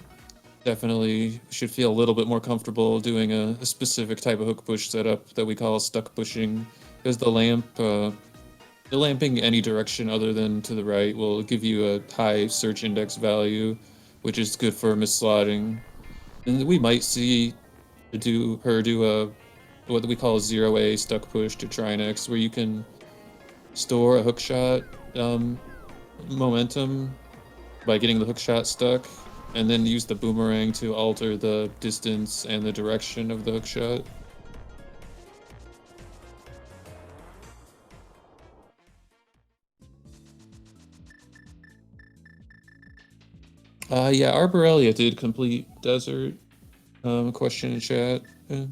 definitely should feel a little bit more comfortable doing a specific type of hook push setup that we call stuck pushing. Because the lamping any direction other than to the right will give you a high search index value, which is good for misslotting. And we might see her do a what we call a 0A stuck push to Trinex, where you can store a hookshot momentum by getting the hookshot stuck, and then use the boomerang to alter the distance and the direction of the hookshot. Yeah, arborelia did complete desert. Question in chat. Yeah.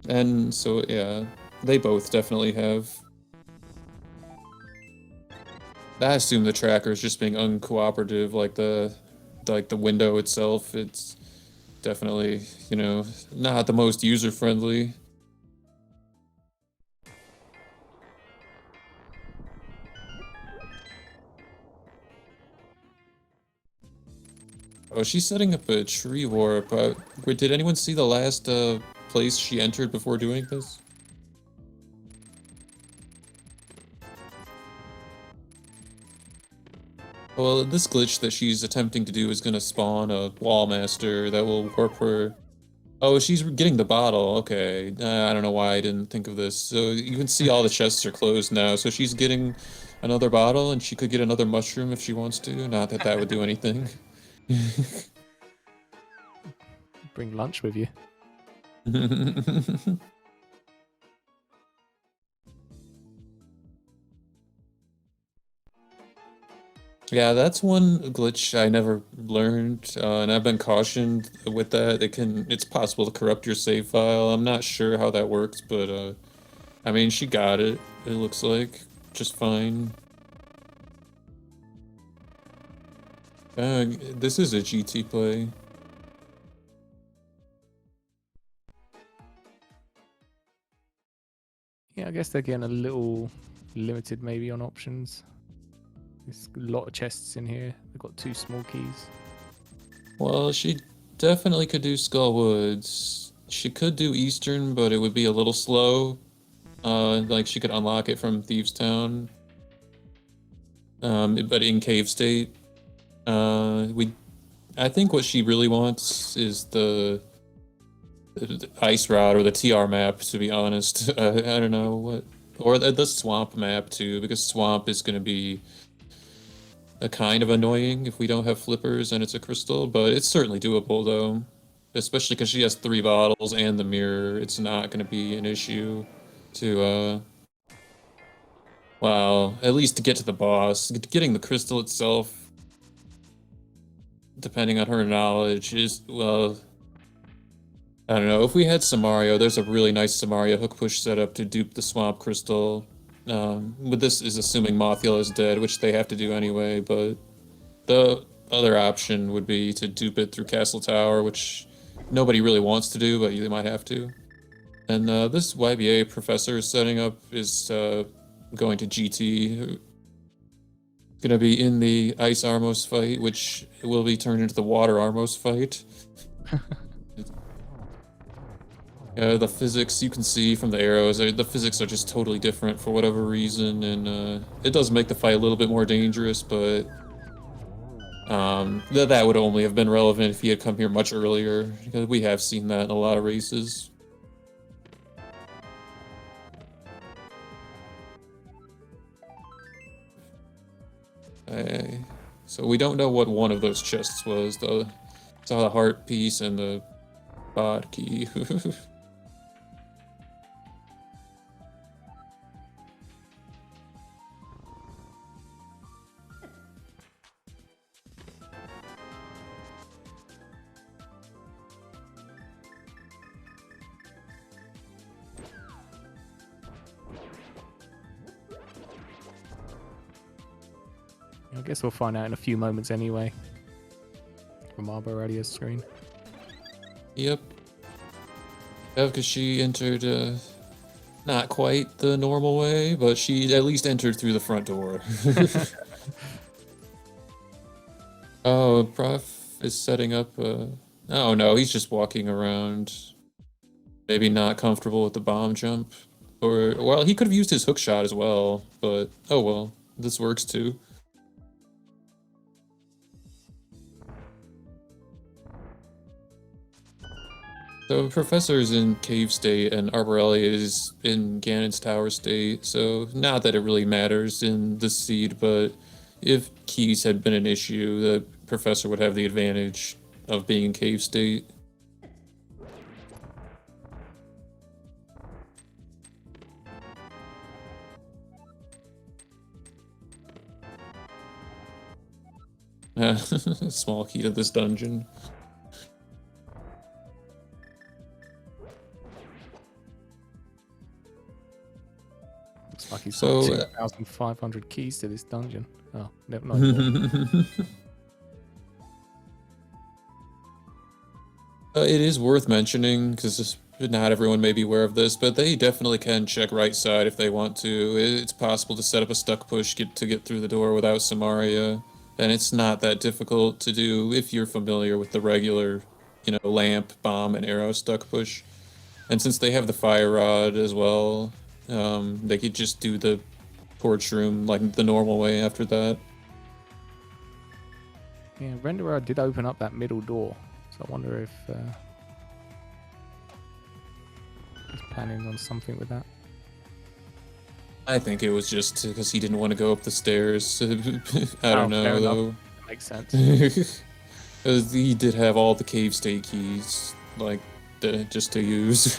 And so yeah, they both definitely have. I assume the tracker is just being uncooperative, like the window itself. It's definitely, you know, not the most user friendly. Oh, she's setting up a tree warp. Wait, did anyone see the last place she entered before doing this? Well, this glitch that she's attempting to do is gonna spawn a wall master that will warp her. Oh, she's getting the bottle. Okay. I don't know why I didn't think of this. So you can see all the chests are closed now. So she's getting another bottle, and she could get another mushroom if she wants to. Not that that would do anything. Bring lunch with you. Yeah, that's one glitch I never learned, and I've been cautioned with that. It's possible to corrupt your save file. I'm not sure how that works, but I mean, she got it. It looks like just fine. This is a GT play. Yeah, I guess they're getting a little limited maybe on options. There's a lot of chests in here. They've got 2 small keys. Well, she definitely could do Skullwoods. She could do Eastern, but it would be a little slow. Like she could unlock it from Thieves Town. But in Cave State, I think what she really wants is the ice route or the TR map. To be honest, I don't know what, or the swamp map too, because swamp is going to be a kind of annoying if we don't have flippers and it's a crystal, but it's certainly doable though. Especially because she has 3 bottles and the mirror, it's not going to be an issue to well, at least to get to the boss. Getting the crystal itself, depending on her knowledge, is, well, I don't know. If we had Samario, there's a really nice Samario hook push setup to dupe the swamp crystal. But this is assuming Mothula is dead, which they have to do anyway, but the other option would be to dupe it through Castle Tower, which nobody really wants to do, but you might have to. And this YBA professor setting up is going to GT. Gonna be in the Ice Armos fight, which will be turned into the Water Armos fight. The physics you can see from the arrows, the physics are just totally different for whatever reason, and it does make the fight a little bit more dangerous, but that would only have been relevant if he had come here much earlier, because we have seen that in a lot of races. So we don't know what one of those chests was, though. Saw the heart piece and the bod key. I guess we'll find out in a few moments anyway. From Arborelia's screen. Yep. Yeah, because she entered, not quite the normal way, but she at least entered through the front door. Oh, Prof is setting up, oh no, he's just walking around. Maybe not comfortable with the bomb jump. Or, well, he could have used his hook shot as well, but oh well, this works too. So Professor is in Cave State and Arborelia is in Ganon's Tower State, so not that it really matters in this seed, but if keys had been an issue, the Professor would have the advantage of being in Cave State. Yeah, small key to this dungeon. Looks like he's So, got 2,500 keys to this dungeon. Oh, no, not anymore. It is worth mentioning, because not everyone may be aware of this, but they definitely can check right side if they want to. It's possible to set up a stuck push to get through the door without Samaria, and it's not that difficult to do if you're familiar with the regular, lamp, bomb, and arrow stuck push. And since they have the fire rod as well, they could just do the torch room like the normal way after that. Yeah, Renderer did open up that middle door, so I wonder if he's planning on something with that. I think it was just because he didn't want to go up the stairs. I don't know, fair though. enough. That makes sense. He did have all the cave state keys, like, just to use.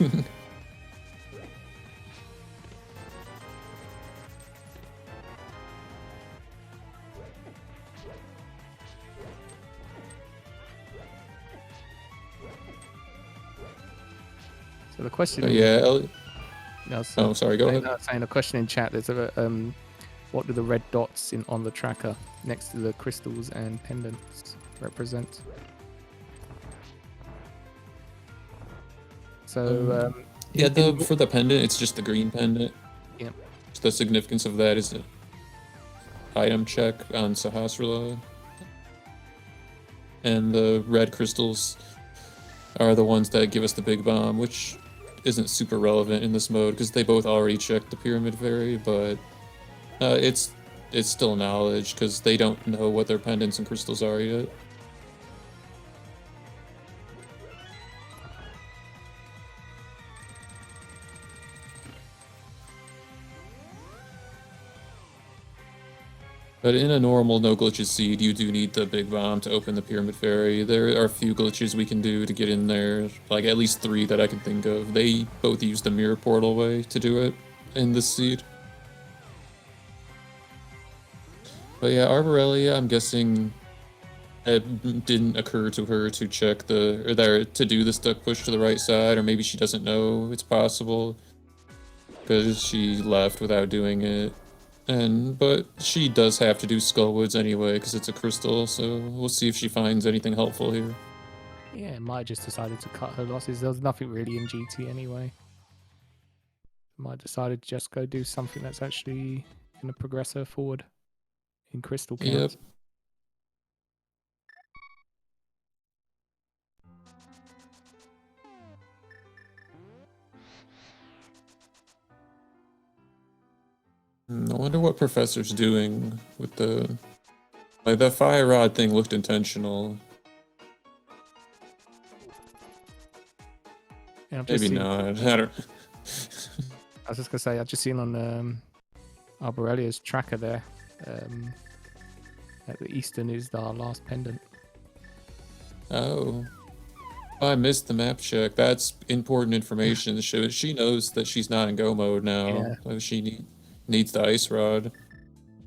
So the question. Yeah. No, so Oh, sorry. Go ahead. saying a question in chat. There's a what do the red dots on the tracker next to the crystals and pendants represent? So yeah, for the pendant, it's just the green pendant. Yeah. The significance of that is an item check on Sahasrara. And the red crystals are the ones that give us the big bomb, which isn't super relevant in this mode because they both already checked the pyramid fairy, but it's still knowledge because they don't know what their pendants and crystals are yet. But in a normal no glitches seed, you do need the big bomb to open the pyramid fairy. There are a few glitches we can do to get in there, like at least 3 that I can think of. They both use the mirror portal way to do it in this seed. But yeah, Arborelia, I'm guessing it didn't occur to her to check to do the stuck push to the right side, or maybe she doesn't know it's possible because she left without doing it. But she does have to do Skullwoods anyway because it's a crystal, so we'll see if she finds anything helpful here. Yeah, might just decided to cut her losses. There was nothing really in GT anyway. Might decided to just go do something that's actually going to progress her forward in crystal counts. Yep. I wonder what Professor's doing with the fire rod thing looked intentional. Maybe not. I don't. I was just gonna say, I've just seen on Arborelia's tracker there that the Eastern is our last pendant. Oh. I missed the map check. That's important information. She knows that she's not in go mode now. Yeah. She needs the ice rod.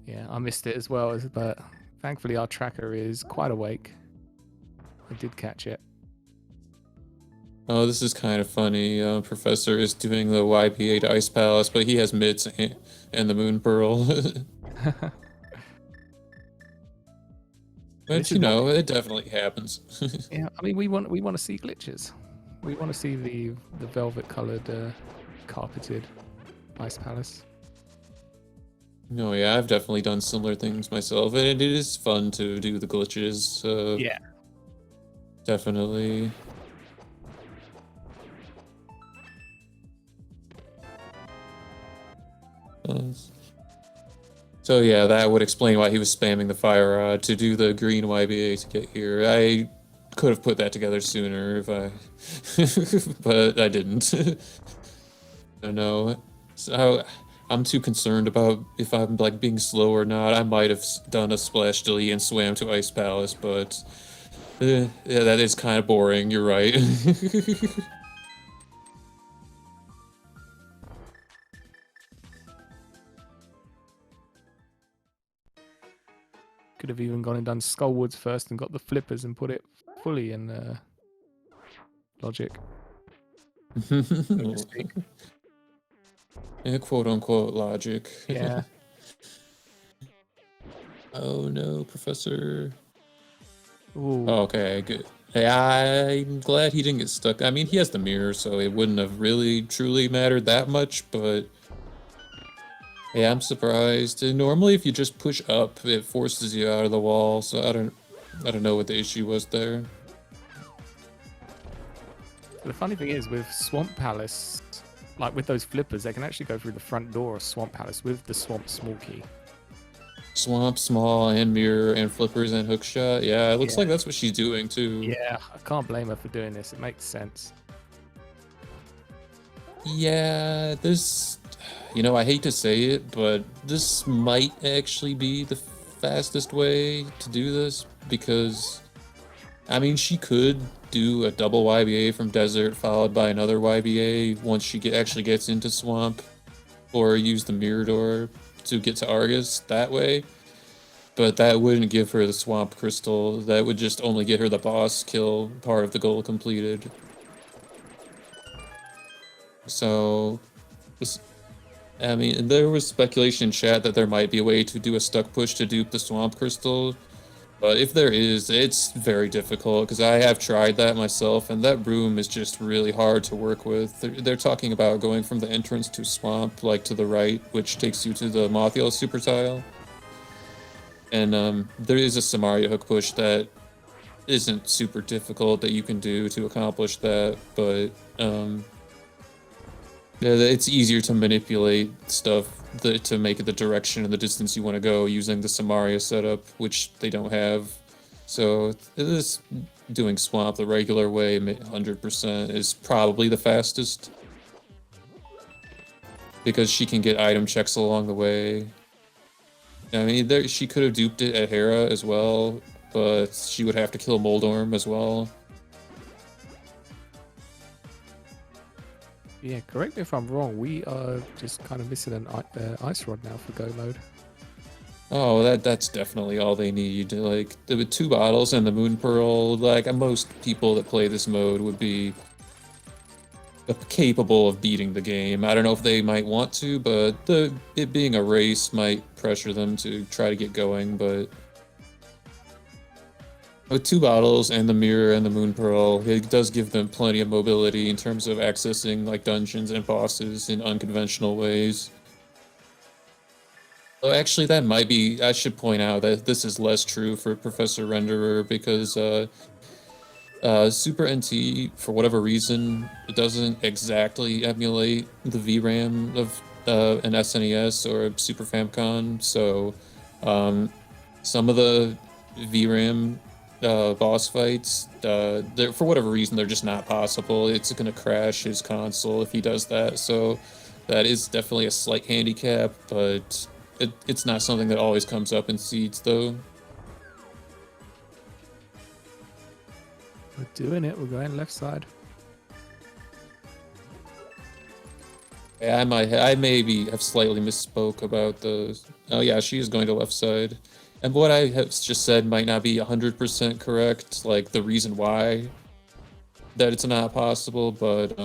Yeah, I missed it as well, but thankfully our tracker is quite awake. I did catch it. Oh, this is kind of funny. Professor is doing the YP8 Ice Palace, but he has mitts and the Moon Pearl. But it definitely happens. Yeah, I mean, we want to see glitches. We want to see the velvet colored carpeted Ice Palace. No, yeah, I've definitely done similar things myself, and it is fun to do the glitches. Yeah. Definitely. So yeah, that would explain why he was spamming the fire rod to do the green YBA to get here. I could have put that together sooner if I, but I didn't. I don't know. So I'm too concerned about if I'm like being slow or not. I might have done a splash delete and swam to Ice Palace, but yeah, that is kind of boring. You're right. Could have even gone and done Skullwoods first and got the flippers and put it fully in logic. So to speak. Yeah, quote unquote logic. Yeah. Oh no, Professor. Ooh. Oh, okay, good. Hey, I'm glad he didn't get stuck. I mean, he has the mirror, so it wouldn't have really truly mattered that much, but yeah, I'm surprised. And normally if you just push up, it forces you out of the wall, so I don't know what the issue was there. The funny thing is, with Swamp Palace, like with those flippers, they can actually go through the front door of Swamp Palace with the Swamp Small Key. Swamp, small, and mirror, and flippers, and hookshot. Yeah, it looks like that's what she's doing too. Yeah, I can't blame her for doing this. It makes sense. Yeah, this, I hate to say it, but this might actually be the fastest way to do this because, I mean, she could do a double YBA from desert followed by another YBA once she actually gets into swamp, or use the mirror door to get to Argus that way. But that wouldn't give her the swamp crystal. That would just only get her the boss kill part of the goal completed. So, I mean, there was speculation in chat that there might be a way to do a stuck push to dupe the swamp crystal. But if there is, it's very difficult because I have tried that myself, and that room is just really hard to work with. They're talking about going from the entrance to swamp, like to the right, which takes you to the Mothiel super tile. And there is a Samaria hook push that isn't super difficult that you can do to accomplish that, but yeah, it's easier to manipulate stuff to make it the direction and the distance you want to go using the Samaria setup, which they don't have. So this doing swamp the regular way, 100%, is probably the fastest. Because she can get item checks along the way. I mean, she could have duped it at Hera as well, but she would have to kill Moldorm as well. Yeah, correct me if I'm wrong. We are just kind of missing an ice rod now for go mode. Oh, that's definitely all they need. Like, the 2 bottles and the Moon Pearl, like, most people that play this mode would be capable of beating the game. I don't know if they might want to, but it being a race might pressure them to try to get going, but with 2 bottles and the mirror and the Moon Pearl, it does give them plenty of mobility in terms of accessing like dungeons and bosses in unconventional ways. Oh, actually, that might be. I should point out that this is less true for Professor Renderer because Super NT, for whatever reason, it doesn't exactly emulate the VRAM of an SNES or a Super Famicom. So some of the VRAM boss fights, for whatever reason, they're just not possible. It's going to crash his console if he does that. So that is definitely a slight handicap, but it's not something that always comes up in seeds, though. We're doing it. We're going left side. Yeah, I maybe have slightly misspoke about the. Oh yeah, she is going to left side, and what I have just said might not be 100% correct. Like the reason why that it's not possible, but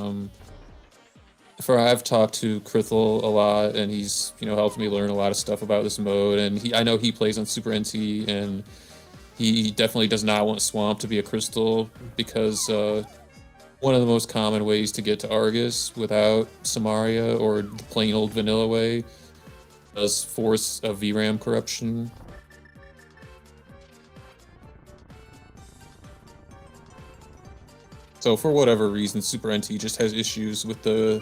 I've talked to Krithel a lot, and he's helped me learn a lot of stuff about this mode, and I know he plays on Super NT, and he definitely does not want Swamp to be a crystal because one of the most common ways to get to Argus without Samaria or the plain old vanilla way does force a VRAM corruption. So for whatever reason, Super NT just has issues with the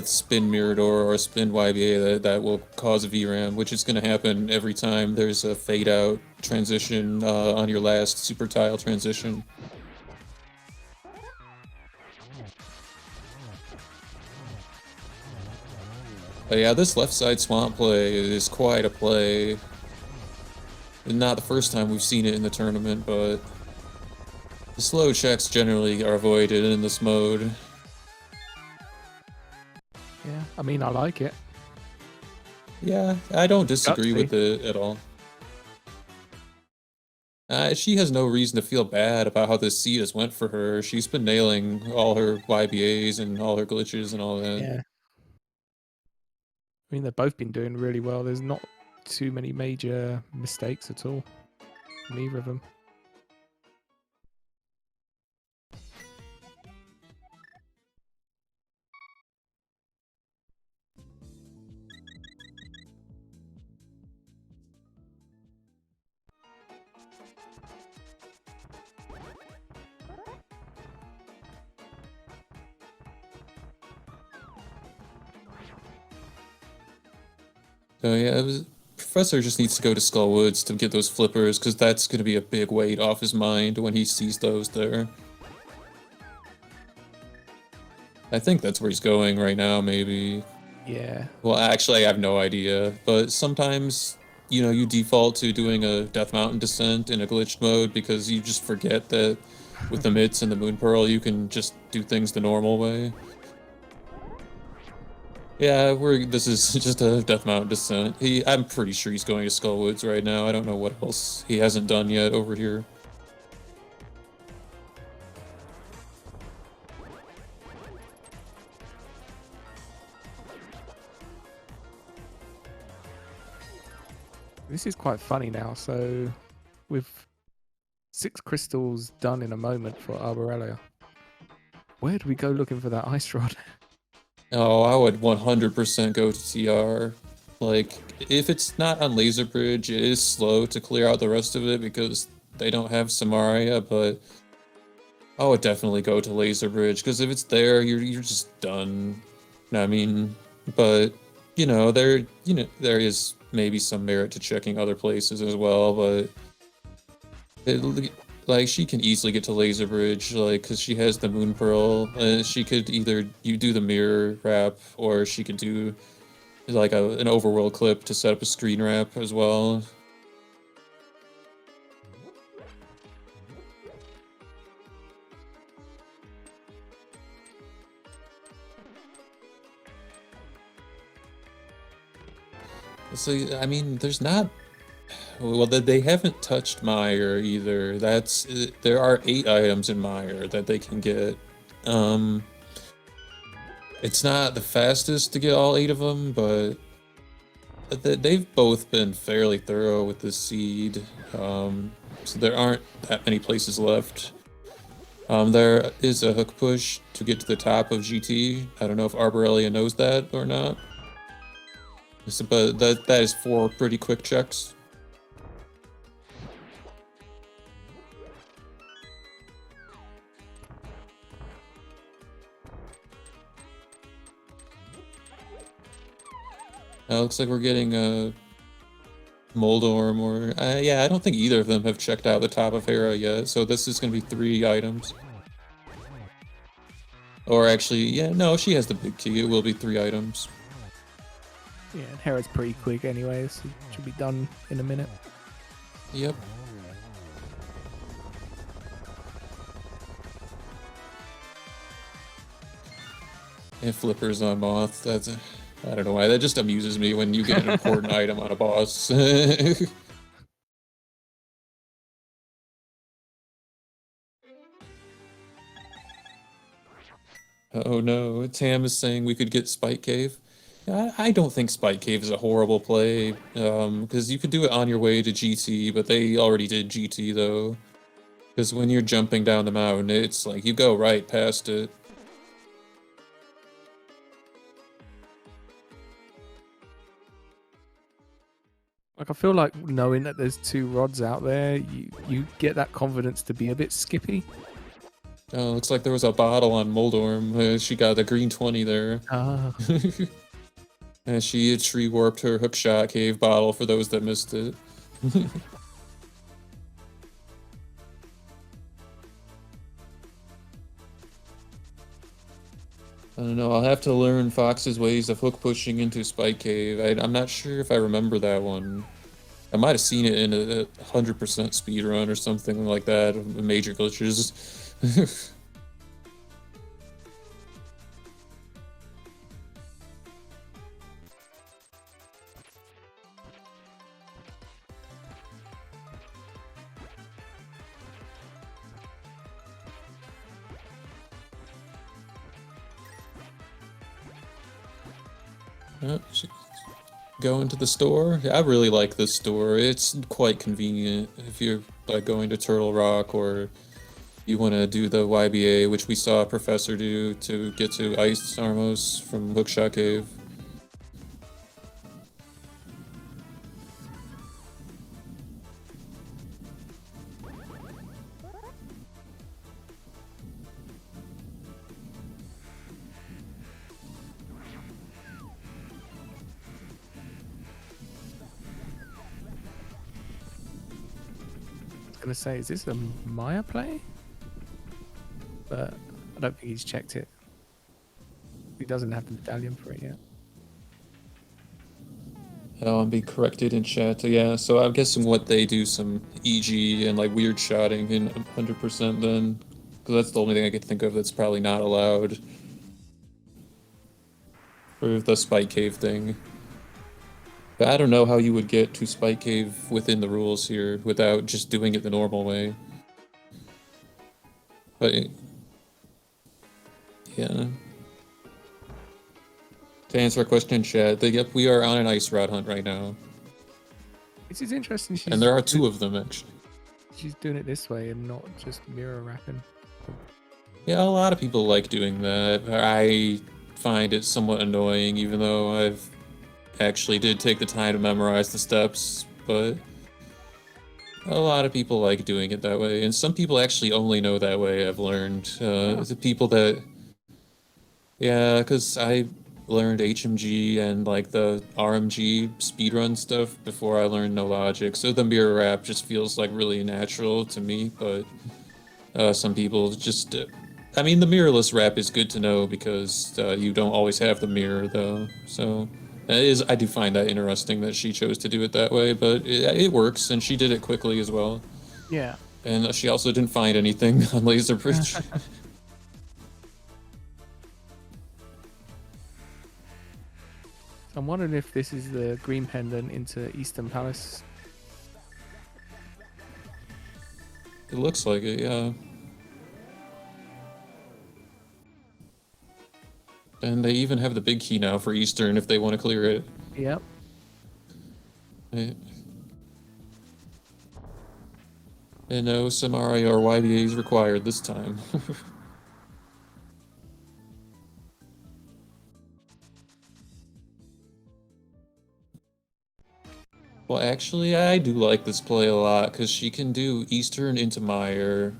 spin mirror door or spin YBA that will cause a VRAM, which is going to happen every time there's a fade out transition on your last super tile transition. But yeah, this left side swamp play is quite a play. Not the first time we've seen it in the tournament, but the slow checks generally are avoided in this mode. Yeah, I mean, I like it. Yeah, I don't disagree with it at all. She has no reason to feel bad about how this seed has went for her. She's been nailing all her YBAs and all her glitches and all that. Yeah. I mean, they've both been doing really well. There's not too many major mistakes at all from either of them. So yeah, Professor just needs to go to Skull Woods to get those flippers, because that's going to be a big weight off his mind when he sees those there. I think that's where he's going right now, maybe. Yeah. Well, actually, I have no idea. But sometimes, you default to doing a Death Mountain descent in a glitched mode because you just forget that with the mitts and the Moon Pearl, you can just do things the normal way. Yeah, this is just a Death Mountain descent. I'm pretty sure he's going to Skull Woods right now. I don't know what else he hasn't done yet over here. This is quite funny now. So, with 6 crystals done in a moment for Arborelia, where do we go looking for that ice rod? Oh, I would 100% go to TR. Like, if it's not on Laser Bridge, it is slow to clear out the rest of it because they don't have Samaria, but I would definitely go to Laser Bridge because if it's there, you're just done. I mean, but there is maybe some merit to checking other places as well, but like she can easily get to Laser Bridge, like because she has the Moon Pearl. She could either you do the mirror wrap, or she could do like an overworld clip to set up a screen wrap as well. So I mean, there's not. Well, they haven't touched Meyer either. There are 8 items in Meyer that they can get. It's not the fastest to get all 8 of them, but they've both been fairly thorough with this seed. So there aren't that many places left. There is a hook push to get to the top of GT. I don't know if Arborelia knows that or not. But that is 4 pretty quick checks. Looks like we're getting a Moldorm, or yeah, I don't think either of them have checked out the top of Hera yet. So this is gonna be 3 items. Or actually, yeah, no, she has the big key. It will be 3 items. Yeah, and Hera's pretty quick anyway, so it should be done in a minute. Yep. And flippers on Moth. I don't know why. That just amuses me when you get an important item on a boss. Oh no, Tam is saying we could get Spike Cave. I don't think Spike Cave is a horrible play, because you could do it on your way to GT, but they already did GT though. Because when you're jumping down the mountain, it's like you go right past it. Like, I feel like knowing that there's 2 rods out there, you get that confidence to be a bit skippy. Oh, looks like there was a bottle on Moldorm. She got a green 20 there. Ah. And she tree warped her hookshot cave bottle for those that missed it. I don't know, I'll have to learn Fox's ways of hook pushing into Spike Cave. I'm not sure if I remember that one. I might have seen it in a 100% speedrun or something like that, major glitches. Going to the store. Yeah, I really like this store. It's quite convenient if you're like going to Turtle Rock or you want to do the YBA, which we saw a professor do to get to Ice Armos from Hookshot Cave. Gonna say, is this a Maya play? But I don't think he's checked it. He doesn't have the medallion for it yet. Oh, I'm being corrected in chat. Yeah, so I'm guessing what they do some EG and like weird shotting in 100% then. Because that's the only thing I could think of that's probably not allowed. For the Spike Cave thing. But I don't know how you would get to Spike Cave within the rules here without just doing it the normal way. But yeah. To answer our question in chat, yep, we are on an ice rod hunt right now. This is interesting. And there are two of them actually. She's doing it this way and not just mirror wrapping. Yeah, a lot of people like doing that. I find it somewhat annoying, even though I've actually did take the time to memorize the steps, but a lot of people like doing it that way, and some people actually only know that way, I've learned. The people that... Yeah, because I learned HMG and like the RMG speedrun stuff before I learned no logic, so the mirror wrap just feels like really natural to me, but some people just... I mean, the mirrorless wrap is good to know because you don't always have the mirror, though, so... I do find that interesting that she chose to do it that way, but it works, and she did it quickly as well. Yeah. And she also didn't find anything on Laser Bridge. I'm wondering if this is the green pendant into Eastern Palace. It looks like it, yeah. And they even have the big key now for Eastern if they want to clear it. Yep. And no Samari or YBA is required this time. Well, actually, I do like this play a lot because she can do Eastern into Meyer,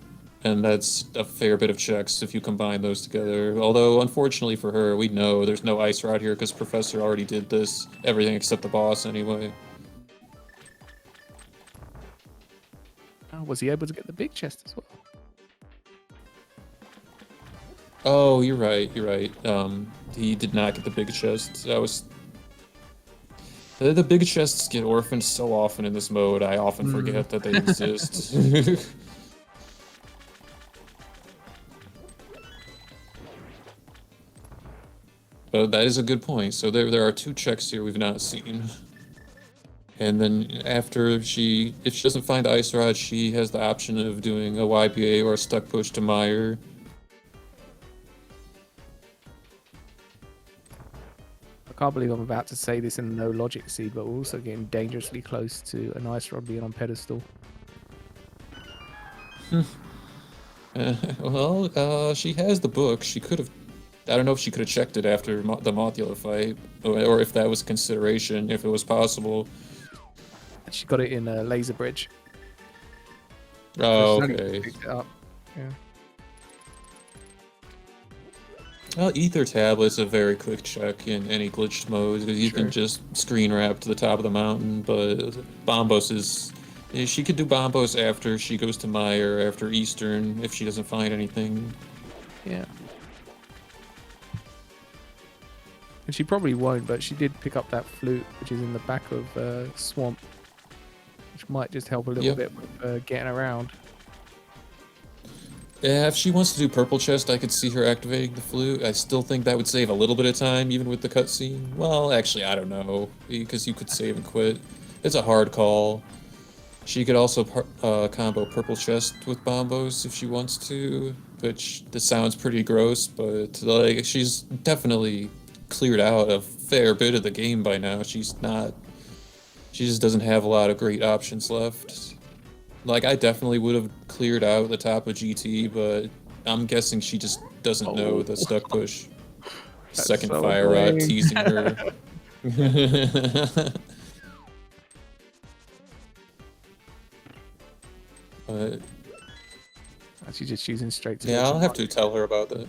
and that's a fair bit of checks if you combine those together. Although, unfortunately for her, we know there's no ice rod here because Professor already did this, everything except the boss anyway. Oh, was he able to get the big chest as well? Oh, you're right, you're right. He did not get the big chest. The big chests get orphaned so often in this mode, I often forget that they exist. But that is a good point. So there are two checks here we've not seen. And then after if she doesn't find the ice rod, she has the option of doing a YPA or a stuck push to Meyer. I can't believe I'm about to say this in no logic seed, but we're also getting dangerously close to an ice rod being on pedestal. Well, she has the book. She could have... I don't know if she could have checked it after the Mothula fight, or if that was a consideration, if it was possible. She got it in a laser bridge. Oh, So she okay. picked it up. Yeah. Well, Ether Tablet's a very quick check in any glitched mode, because you can just screen wrap to the top of the mountain, but Bombos is... She could do Bombos after she goes to Meyer, after Eastern, if she doesn't find anything. Yeah. And she probably won't, but she did pick up that flute, which is in the back of Swamp, which might just help a little bit with getting around. Yeah, if she wants to do Purple Chest, I could see her activating the flute. I still think that would save a little bit of time, even with the cutscene. Well, actually, I don't know, because you could save and quit. It's a hard call. She could also combo Purple Chest with Bombos if she wants to, which this sounds pretty gross, but like she's definitely cleared out a fair bit of the game by now. She just doesn't have a lot of great options left. Like, I definitely would have cleared out the top of GT, but I'm guessing she just doesn't know the stuck push. That's Second so fire rod annoying. teasing her. But Actually, just choosing straight to yeah, go to I'll have to tell her about that.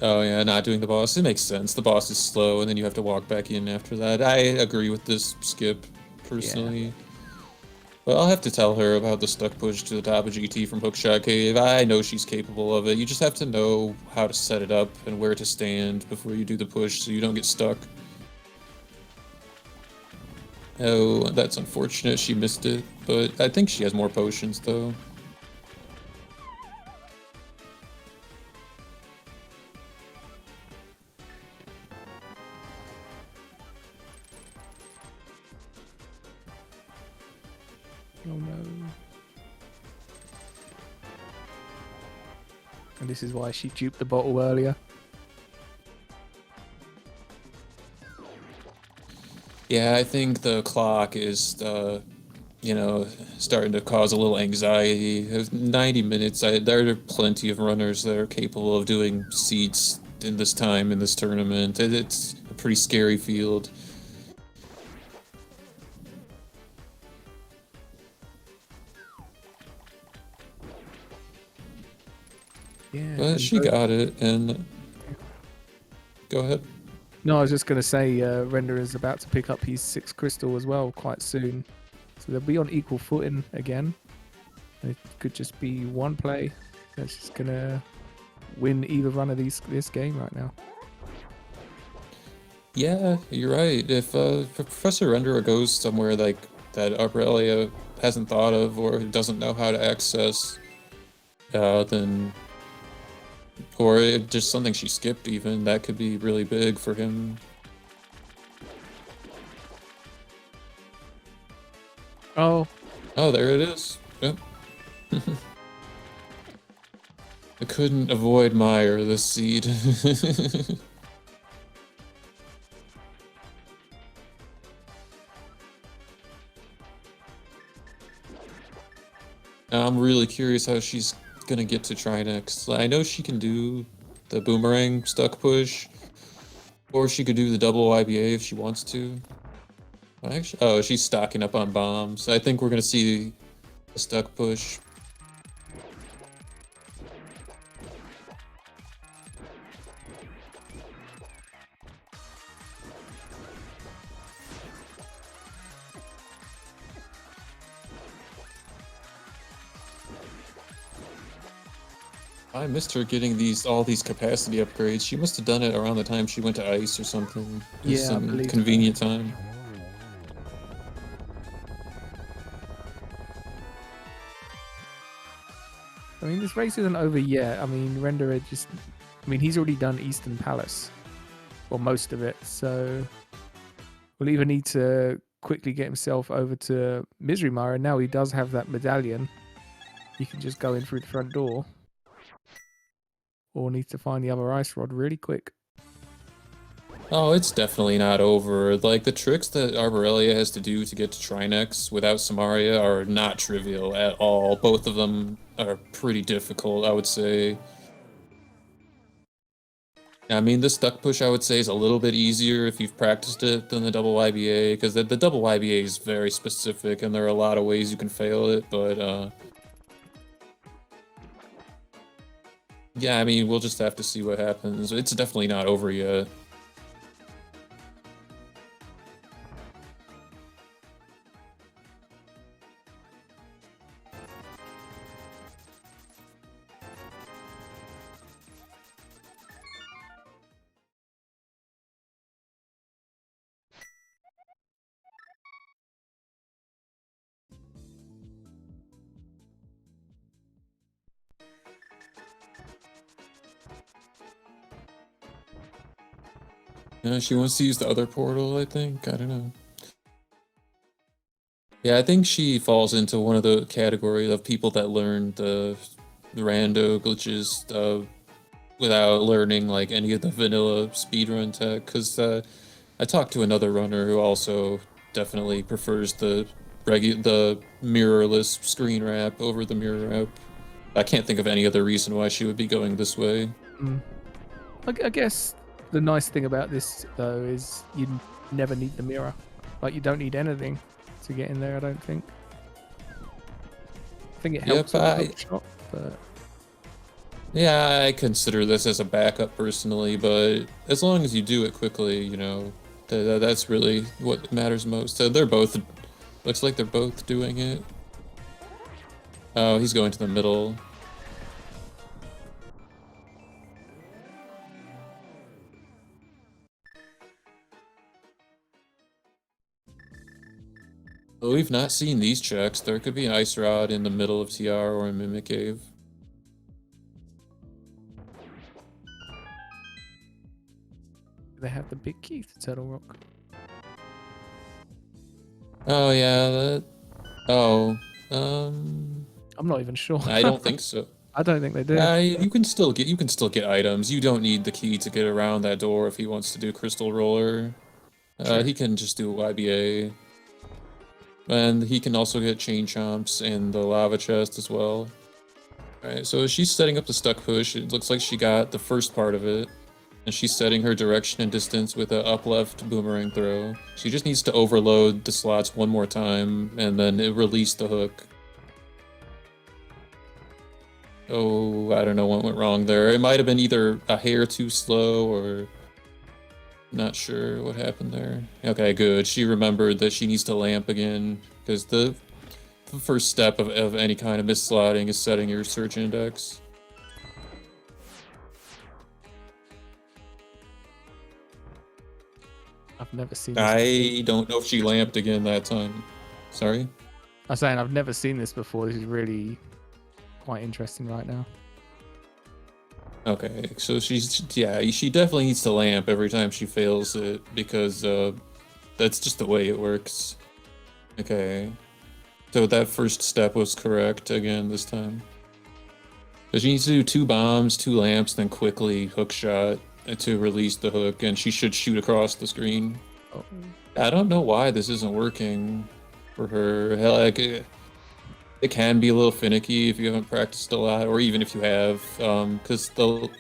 Oh yeah, not doing the boss. It makes sense. The boss is slow, and then you have to walk back in after that. I agree with this skip, personally. But I'll have to tell her about the stuck push to the top of GT from Hookshot Cave. I know she's capable of it. You just have to know how to set it up and where to stand before you do the push so you don't get stuck. Oh, that's unfortunate. She missed it. But I think she has more potions, though. Oh no. And this is why she duped the bottle earlier. Yeah, I think the clock is, you know, starting to cause a little anxiety. 90 minutes, there are plenty of runners that are capable of doing seeds in this time in this tournament. It's a pretty scary field. Yeah. But she got it, and go ahead. No, I was just going to say, Render is about to pick up his 6th crystal as well quite soon. So they'll be on equal footing again. It could just be one play that's just going to win either run of this game right now. Yeah, you're right. If Professor Renderer goes somewhere like that Arborelia hasn't thought of or doesn't know how to access, then or just something she skipped even, that could be really big for him. Oh. Oh, there it is. Yep. I couldn't avoid Meyer, the seed. I'm really curious how she's gonna get to Trinex. I know she can do the boomerang stuck push, or she could do the double IBA if she wants to. Actually, oh, she's stocking up on bombs. I think we're gonna see the stuck push. I missed her getting all these capacity upgrades. She must have done it around the time she went to ice or something. Yeah, I Some believe convenient time. I mean, this race isn't over yet. I mean, Renderer he's already done Eastern Palace. Well, most of it. So we'll either need to quickly get himself over to Misery Mire, and now he does have that medallion. He can just go in through the front door. Or needs to find the other ice rod really quick. Oh, it's definitely not over. Like, the tricks that Arborelia has to do to get to Trinex without Samaria are not trivial at all. Both of them are pretty difficult, I would say. I mean, the stuck push, I would say, is a little bit easier if you've practiced it than the double IBA, because the double IBA is very specific, and there are a lot of ways you can fail it, but, yeah, I mean, we'll just have to see what happens. It's definitely not over yet. Yeah, she wants to use the other portal, I think. I don't know. Yeah, I think she falls into one of the category of people that learn the rando glitches. without learning like any of the vanilla speedrun tech. Because I talked to another runner who also definitely prefers the mirrorless screen wrap over the mirror wrap. I can't think of any other reason why she would be going this way. Mm. I guess the nice thing about this though is you never need the mirror. Like you don't need anything to get in there. I don't think. I think it helps with the hook shot, but Yeah, I consider this as a backup personally, but as long as you do it quickly, you know, that's really what matters most. So they're both, looks like they're both doing it. Oh, he's going to the middle. Oh, we've not seen these checks. There could be an ice rod in the middle of TR or a mimic cave. they have the big key to Turtle Rock. Oh yeah, that. Oh, I'm not even sure. I don't think so. I don't think they do. You can still get items. You don't need the key to get around that door if he wants to do Crystal Roller. Sure. He can just do YBA. And he can also get Chain Chomps and the Lava Chest as well. Alright, so she's setting up the stuck push. It looks like she got the first part of it. And she's setting her direction and distance with a up left boomerang throw. She just needs to overload the slots one more time and then it release the hook. Oh, I don't know what went wrong there. It might have been either a hair too slow or not sure what happened there. Okay, good. She remembered that she needs to lamp again because the first step of any kind of misslotting is setting your search index. I've never seen this I don't know if she lamped again that time. Sorry? I'm saying I've never seen this before. This is really quite interesting right now. Okay, so she definitely needs to lamp every time she fails it because that's just the way it works. Okay, so that first step was correct again this time. So she needs to do 2 bombs, 2 lamps, then quickly hook shot to release the hook, and she should shoot across the screen. Oh. I don't know why this isn't working for her. Hell, like, it can be a little finicky if you haven't practiced a lot, or even if you have, because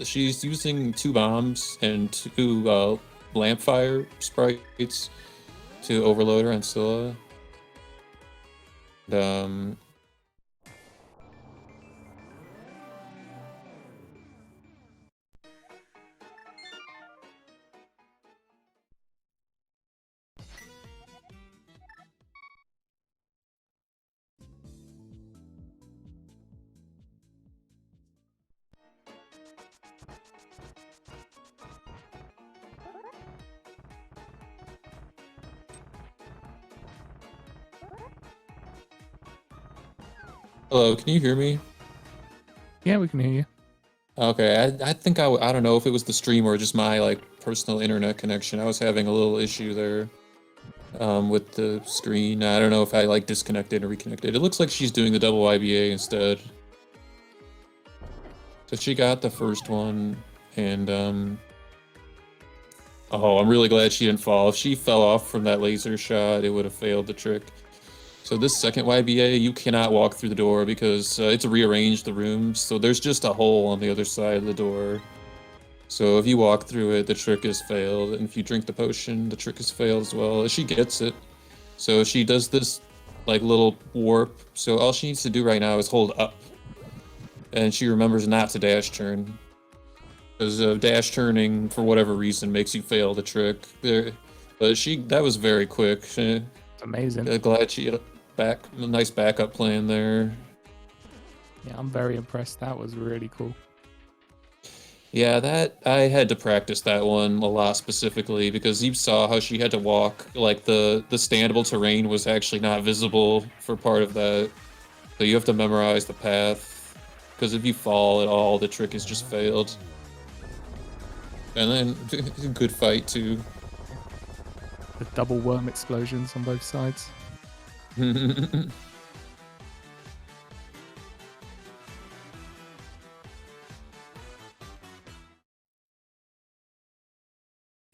she's using 2 bombs and 2 lamp fire sprites to overload her on Scylla. And, hello, can you hear me? Yeah, we can hear you. Okay, I think I don't know if it was the stream or just my like personal internet connection. I was having a little issue there with the screen. I don't know if I like disconnected or reconnected. It looks like she's doing the double IBA instead. So she got the first one, and oh, I'm really glad she didn't fall. If she fell off from that laser shot, it would have failed the trick. So this second YBA, you cannot walk through the door because it's rearranged the rooms. So there's just a hole on the other side of the door. So if you walk through it, the trick is failed. And if you drink the potion, the trick is failed as well. She gets it. So she does this like little warp. So all she needs to do right now is hold up. And she remembers not to dash turn. Because dash turning, for whatever reason, makes you fail the trick. There, but that was very quick. It's amazing. Glad she had a nice backup plan there. Yeah, I'm very impressed. That was really cool. Yeah, I had to practice that one a lot specifically because you saw how she had to walk, like the standable terrain was actually not visible for part of that. So you have to memorize the path, because if you fall at all, the trick is just failed. And then, good fight too. The double worm explosions on both sides.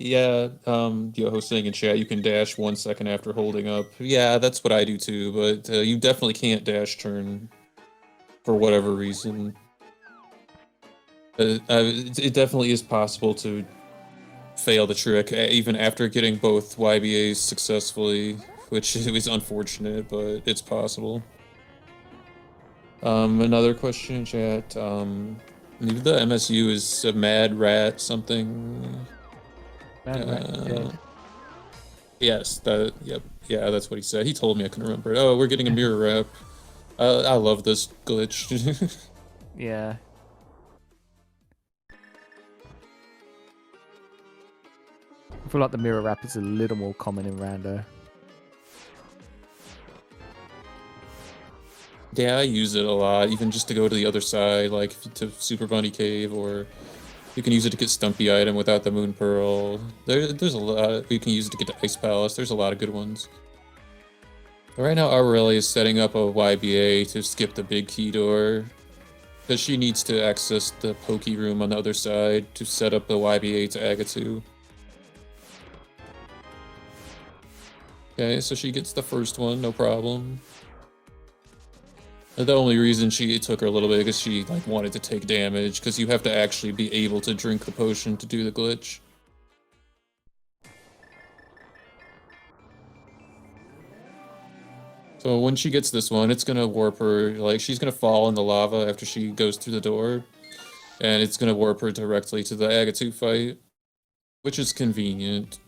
Yeah, Yoho saying in chat you can dash 1 second after holding up. Yeah, that's what I do too, but you definitely can't dash turn for whatever reason. It definitely is possible to fail the trick even after getting both YBAs successfully, which is unfortunate, but it's possible. Another question in chat. Maybe the MSU is a mad rat something. Man, rat dead. Yes, yep, yeah, that's what he said. He told me I couldn't remember it. Oh, we're getting a mirror wrap. I love this glitch. Yeah. I feel like the mirror wrap is a little more common in Rando. Yeah, I use it a lot, even just to go to the other side, like to Super Bunny Cave, or you can use it to get Stumpy item without the Moon Pearl. There's a lot. You can use it to get to Ice Palace. There's a lot of good ones. But right now, Arborelia is setting up a YBA to skip the big key door, because she needs to access the Poke Room on the other side to set up the YBA to Agatu. Okay, so she gets the first one, no problem. The only reason it took her a little bit is she like wanted to take damage, because you have to actually be able to drink the potion to do the glitch. So when she gets this one, it's gonna warp her, like she's gonna fall in the lava after she goes through the door, and it's gonna warp her directly to the Agatu fight, which is convenient.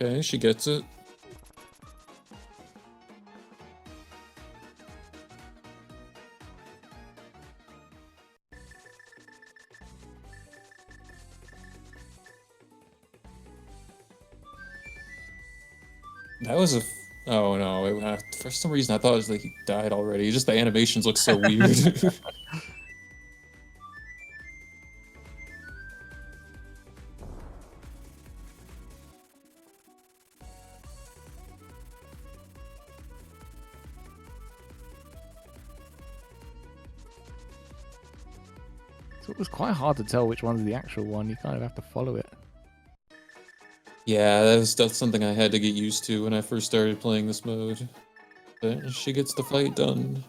Okay, she gets it. That was oh no, for some reason I thought it was like he died already. Just the animations look so weird. So it was quite hard to tell which one's the actual one. You kind of have to follow it. Yeah, that's something I had to get used to when I first started playing this mode. But she gets the fight done.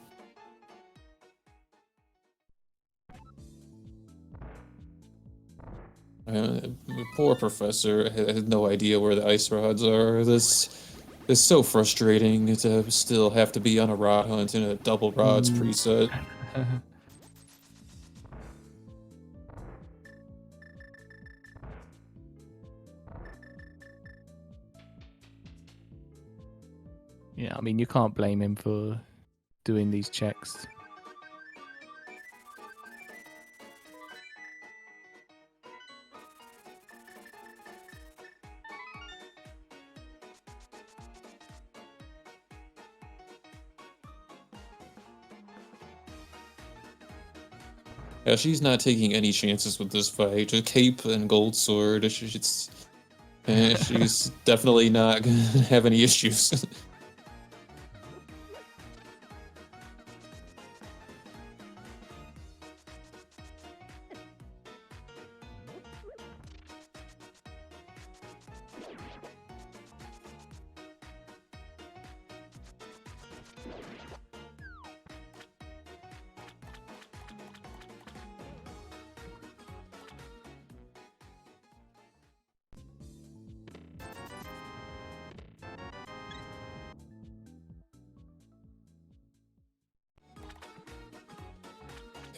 Poor professor had no idea where the ice rods are. This is so frustrating to still have to be on a rod hunt in a double rods preset. Yeah, I mean, you can't blame him for doing these checks. Yeah, she's not taking any chances with this fight. A cape and gold sword. She's definitely not gonna have any issues.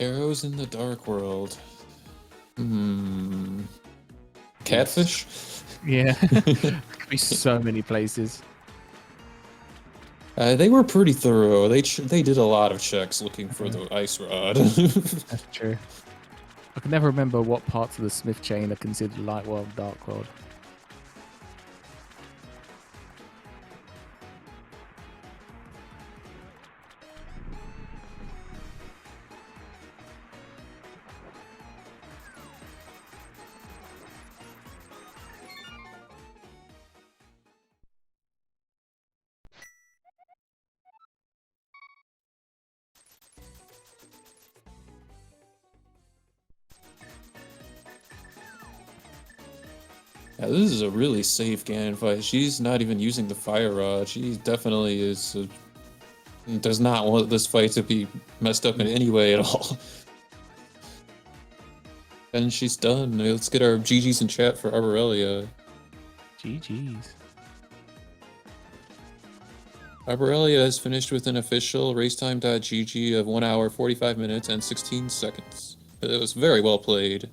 Arrows in the dark world. Catfish? Yeah. Could be so many places. They were pretty thorough. They did a lot of checks looking for the ice rod. That's true. I can never remember what parts of the Smith chain are considered light world, dark world. Yeah, this is a really safe Ganon fight. She's not even using the fire rod. She definitely does not want this fight to be messed up in any way at all. And she's done. Let's get our GGs in chat for Arborelia. GG's. Arborelia has finished with an official racetime.gg of 1 hour, 45 minutes, and 16 seconds. It was very well played.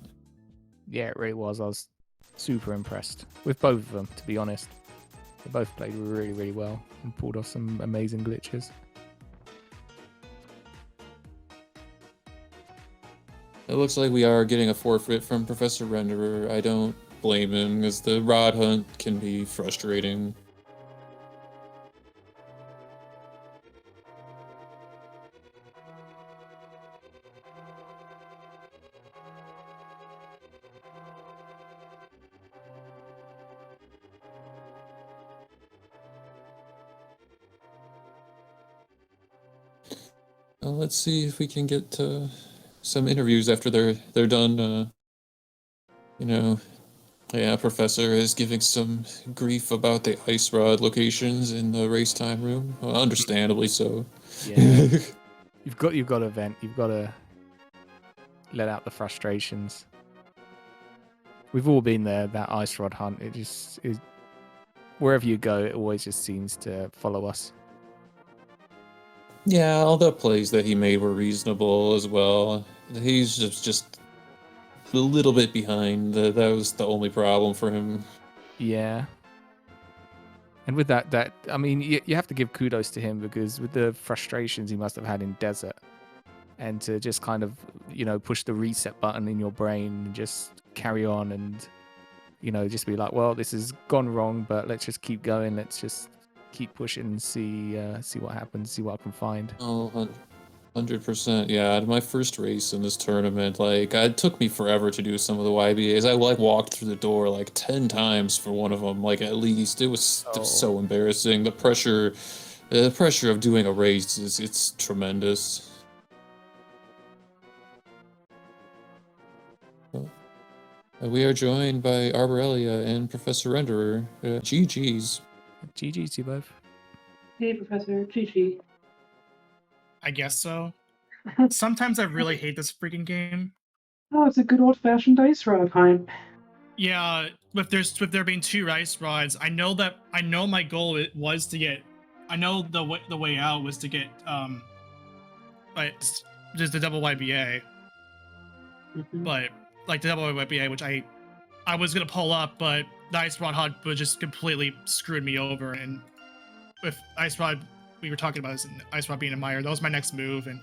Yeah, it really was. I was super impressed with both of them, to be honest. They both played really, really well and pulled off some amazing glitches. It looks like we are getting a forfeit from Professor Renderer. I don't blame him, because the rod hunt can be frustrating. Let's see if we can get some interviews after they're done. You know, yeah, Professor is giving some grief about the ice rod locations in the race time room. Well, understandably so. Yeah. you've got to vent. You've got to let out the frustrations. We've all been there. That ice rod hunt. It just is. Wherever you go, it always just seems to follow us. Yeah, all the plays that he made were reasonable as well. He's just a little bit behind. That was the only problem for him. Yeah. And with that, I mean, you have to give kudos to him, because with the frustrations he must have had in Desert, and to just kind of, push the reset button in your brain and just carry on and, just be like, well, this has gone wrong, but let's just keep going. Let's just keep pushing and see what happens, see what I can find. Oh, 100%. Yeah, my first race in this tournament, like, it took me forever to do some of the YBAs. I walked through the door like 10 times for one of them, like, at least. It was so embarrassing. The pressure of doing a race it's tremendous. We are joined by Arborelia and Professor Renderer. GG's. GG's to you both. Hey, Professor. GG. I guess so. Sometimes I really hate this freaking game. Oh, it's a good old-fashioned ice rod hunt. Yeah, with there being 2 ice rods, I know my goal was to get. I know the way out was to get like just the double YBA, but like the double YBA, which I was gonna pull up, but the ice rod hunt was just completely screwed me over. And with ice rod, we were talking about this, and ice rod being a mire, that was my next move, and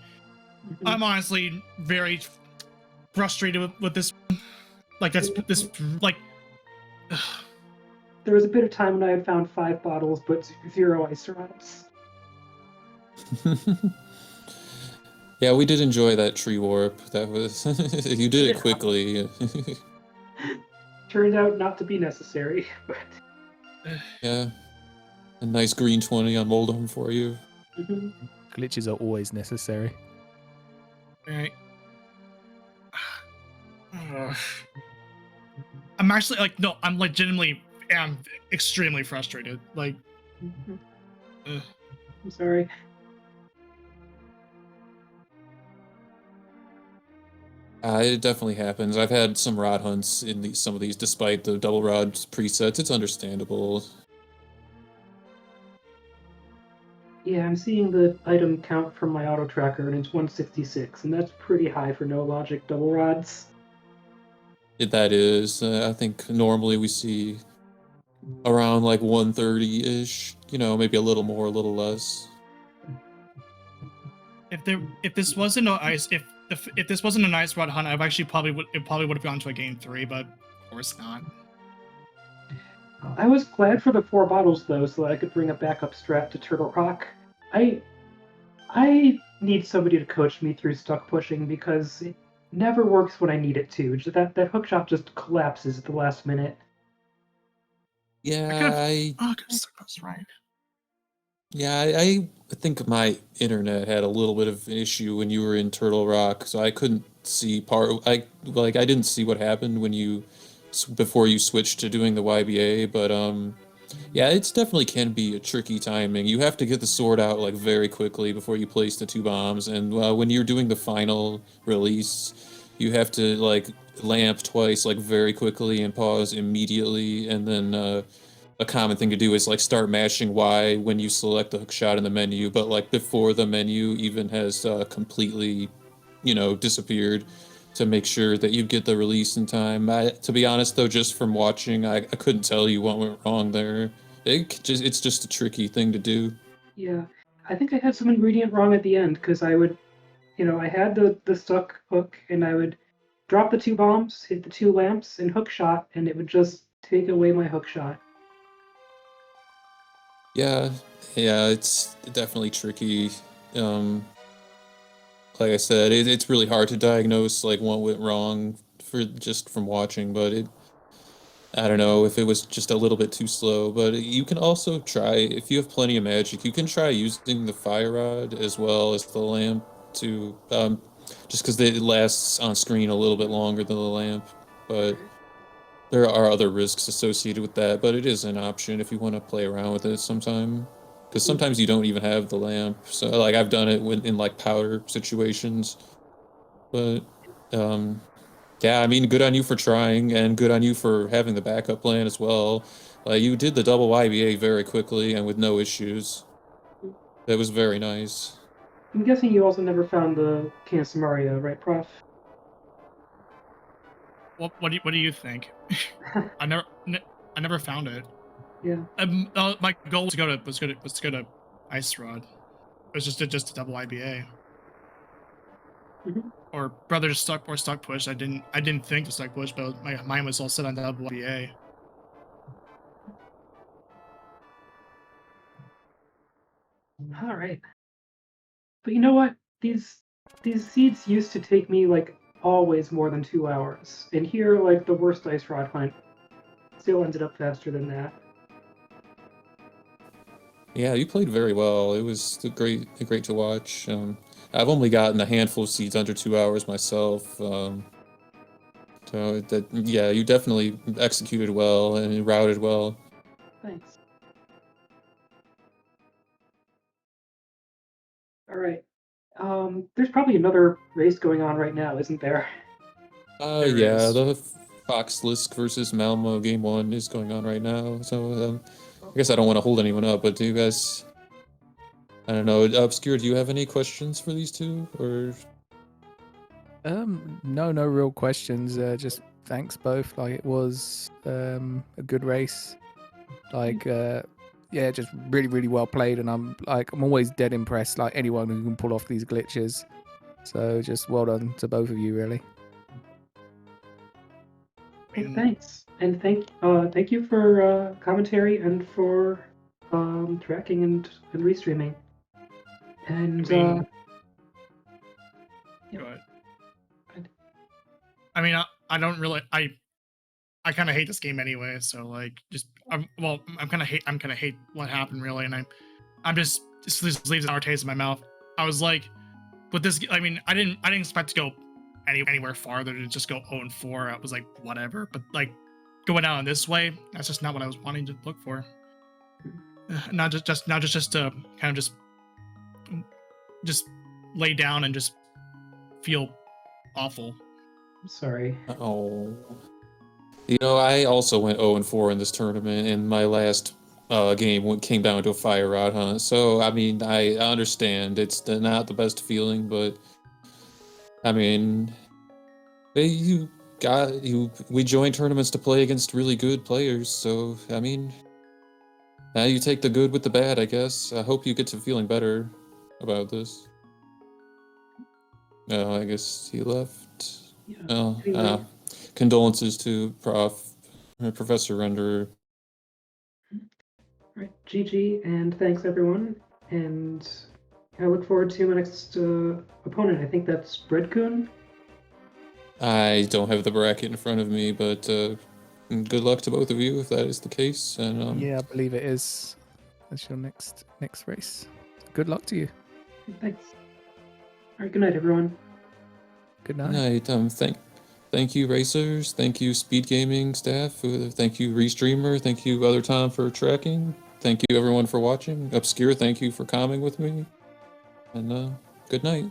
I'm honestly very frustrated with this. Like this like. There was a bit of time when I had found 5 bottles, but 0 ice rods. Yeah, we did enjoy that tree warp. That was you did it quickly. Turned out not to be necessary, but yeah, a nice green 20 on Moldham for you. Glitches are always necessary. Right. I'm actually I'm legitimately extremely frustrated. Like, I'm sorry. It definitely happens. I've had some rod hunts in some of these, despite the double rod presets. It's understandable. Yeah, I'm seeing the item count from my auto tracker, and it's 166, and that's pretty high for no logic double rods. That is. I think normally we see around like 130-ish. Maybe a little more, a little less. If this wasn't if this wasn't an ice rod hunt, I actually probably would have gone to a game 3, but of course not. I was glad for the 4 bottles though, so that I could bring a backup strat to Turtle Rock. I need somebody to coach me through stuck pushing, because it never works when I need it to. That hook shot just collapses at the last minute. Yeah, that's right. Yeah, I think my internet had a little bit of an issue when you were in Turtle Rock, so I couldn't see I didn't see what happened when you before you switch to doing the YBA, but yeah, it's definitely can be a tricky timing. You have to get the sword out like very quickly before you place the 2 bombs, and when you're doing the final release, you have to like lamp twice like very quickly and pause immediately, and then a common thing to do is like start mashing Y when you select the hook shot in the menu, but like before the menu even has completely, disappeared, to make sure that you get the release in time. To be honest though, just from watching, I couldn't tell you what went wrong there. It's just a tricky thing to do. Yeah, I think I had some ingredient wrong at the end because I would, I had the stuck hook and I would drop the 2 bombs, hit the 2 lamps, and hook shot, and it would just take away my hook shot. Yeah, yeah, it's definitely tricky. Um, like I said, it's really hard to diagnose like what went wrong for just from watching, but I don't know if it was just a little bit too slow. But you can also try, if you have plenty of magic, you can try using the fire rod as well as the lamp to just because it lasts on screen a little bit longer than the lamp, but there are other risks associated with that, but it is an option if you want to play around with it sometime. Because sometimes you don't even have the lamp. So, like, I've done it in like powder situations. But, yeah, I mean, good on you for trying, and good on you for having the backup plan as well. You did the double YBA very quickly and with no issues. That was very nice. I'm guessing you also never found the Canis Maria, right, Prof? What do you think? I never found it. Yeah. My goal was to go to Ice Rod. It was just a double IBA. Mhm. Or brother stuck push. I didn't think to stuck push, but my mind was all set on double IBA. All right. But you know what? These seeds used to take me like always more than 2 hours, and here, like the worst ice rod hunt, still ended up faster than that. Yeah, you played very well. It was great to watch. I've only gotten a handful of seeds under 2 hours myself. So yeah, you definitely executed well and routed well. Thanks. All right. There's probably another race going on right now, isn't there? There Yeah, is. the Foxlisk versus Malmo game 1 is going on right now. So I guess I don't want to hold anyone up, but do you guys? I don't know. Obscure, do you have any questions for these two, or? No real questions. Just thanks both. Like it was a good race. Like yeah, just really well played, and I'm always dead impressed. Like anyone who can pull off these glitches. So just well done to both of you, really. Hey, thanks, and thank you for I commentary and for tracking and restreaming. And mean, yeah. go ahead. I mean, I don't really. I kind of hate this game anyway. So like, I'm kind of hate what happened really, and I'm just leaves a sour taste in my mouth. I was like, with this, I mean, I didn't expect to go anywhere farther to just go 0-4. I was like, whatever. But like, going out in this way, that's just not what I was wanting to look for. Not just to kind of just lay down and just feel awful. I'm sorry. Oh. I also went 0-4 in this tournament, and my last game came down to a fire rod hunt. So, I mean, I understand it's not the best feeling, but I mean, we joined tournaments to play against really good players. So, I mean, now you take the good with the bad, I guess. I hope you get to feeling better about this. Oh, I guess he left. Yeah. Oh, Anyway. condolences to Professor Renderer. All right, GG, and thanks everyone. And I look forward to my next opponent. I think that's Redcoon. I don't have the bracket in front of me, but good luck to both of you if that is the case. And Yeah, I believe it is. That's your next race. Good luck to you. Thanks. All right, good night, everyone. Good good night. night. Thank you, racers. Thank you, SpeedGaming staff. Thank you, Restreamer. Thank you, Other Tom, for tracking. Thank you, everyone, for watching. Obscure, thank you for calming with me. And good night.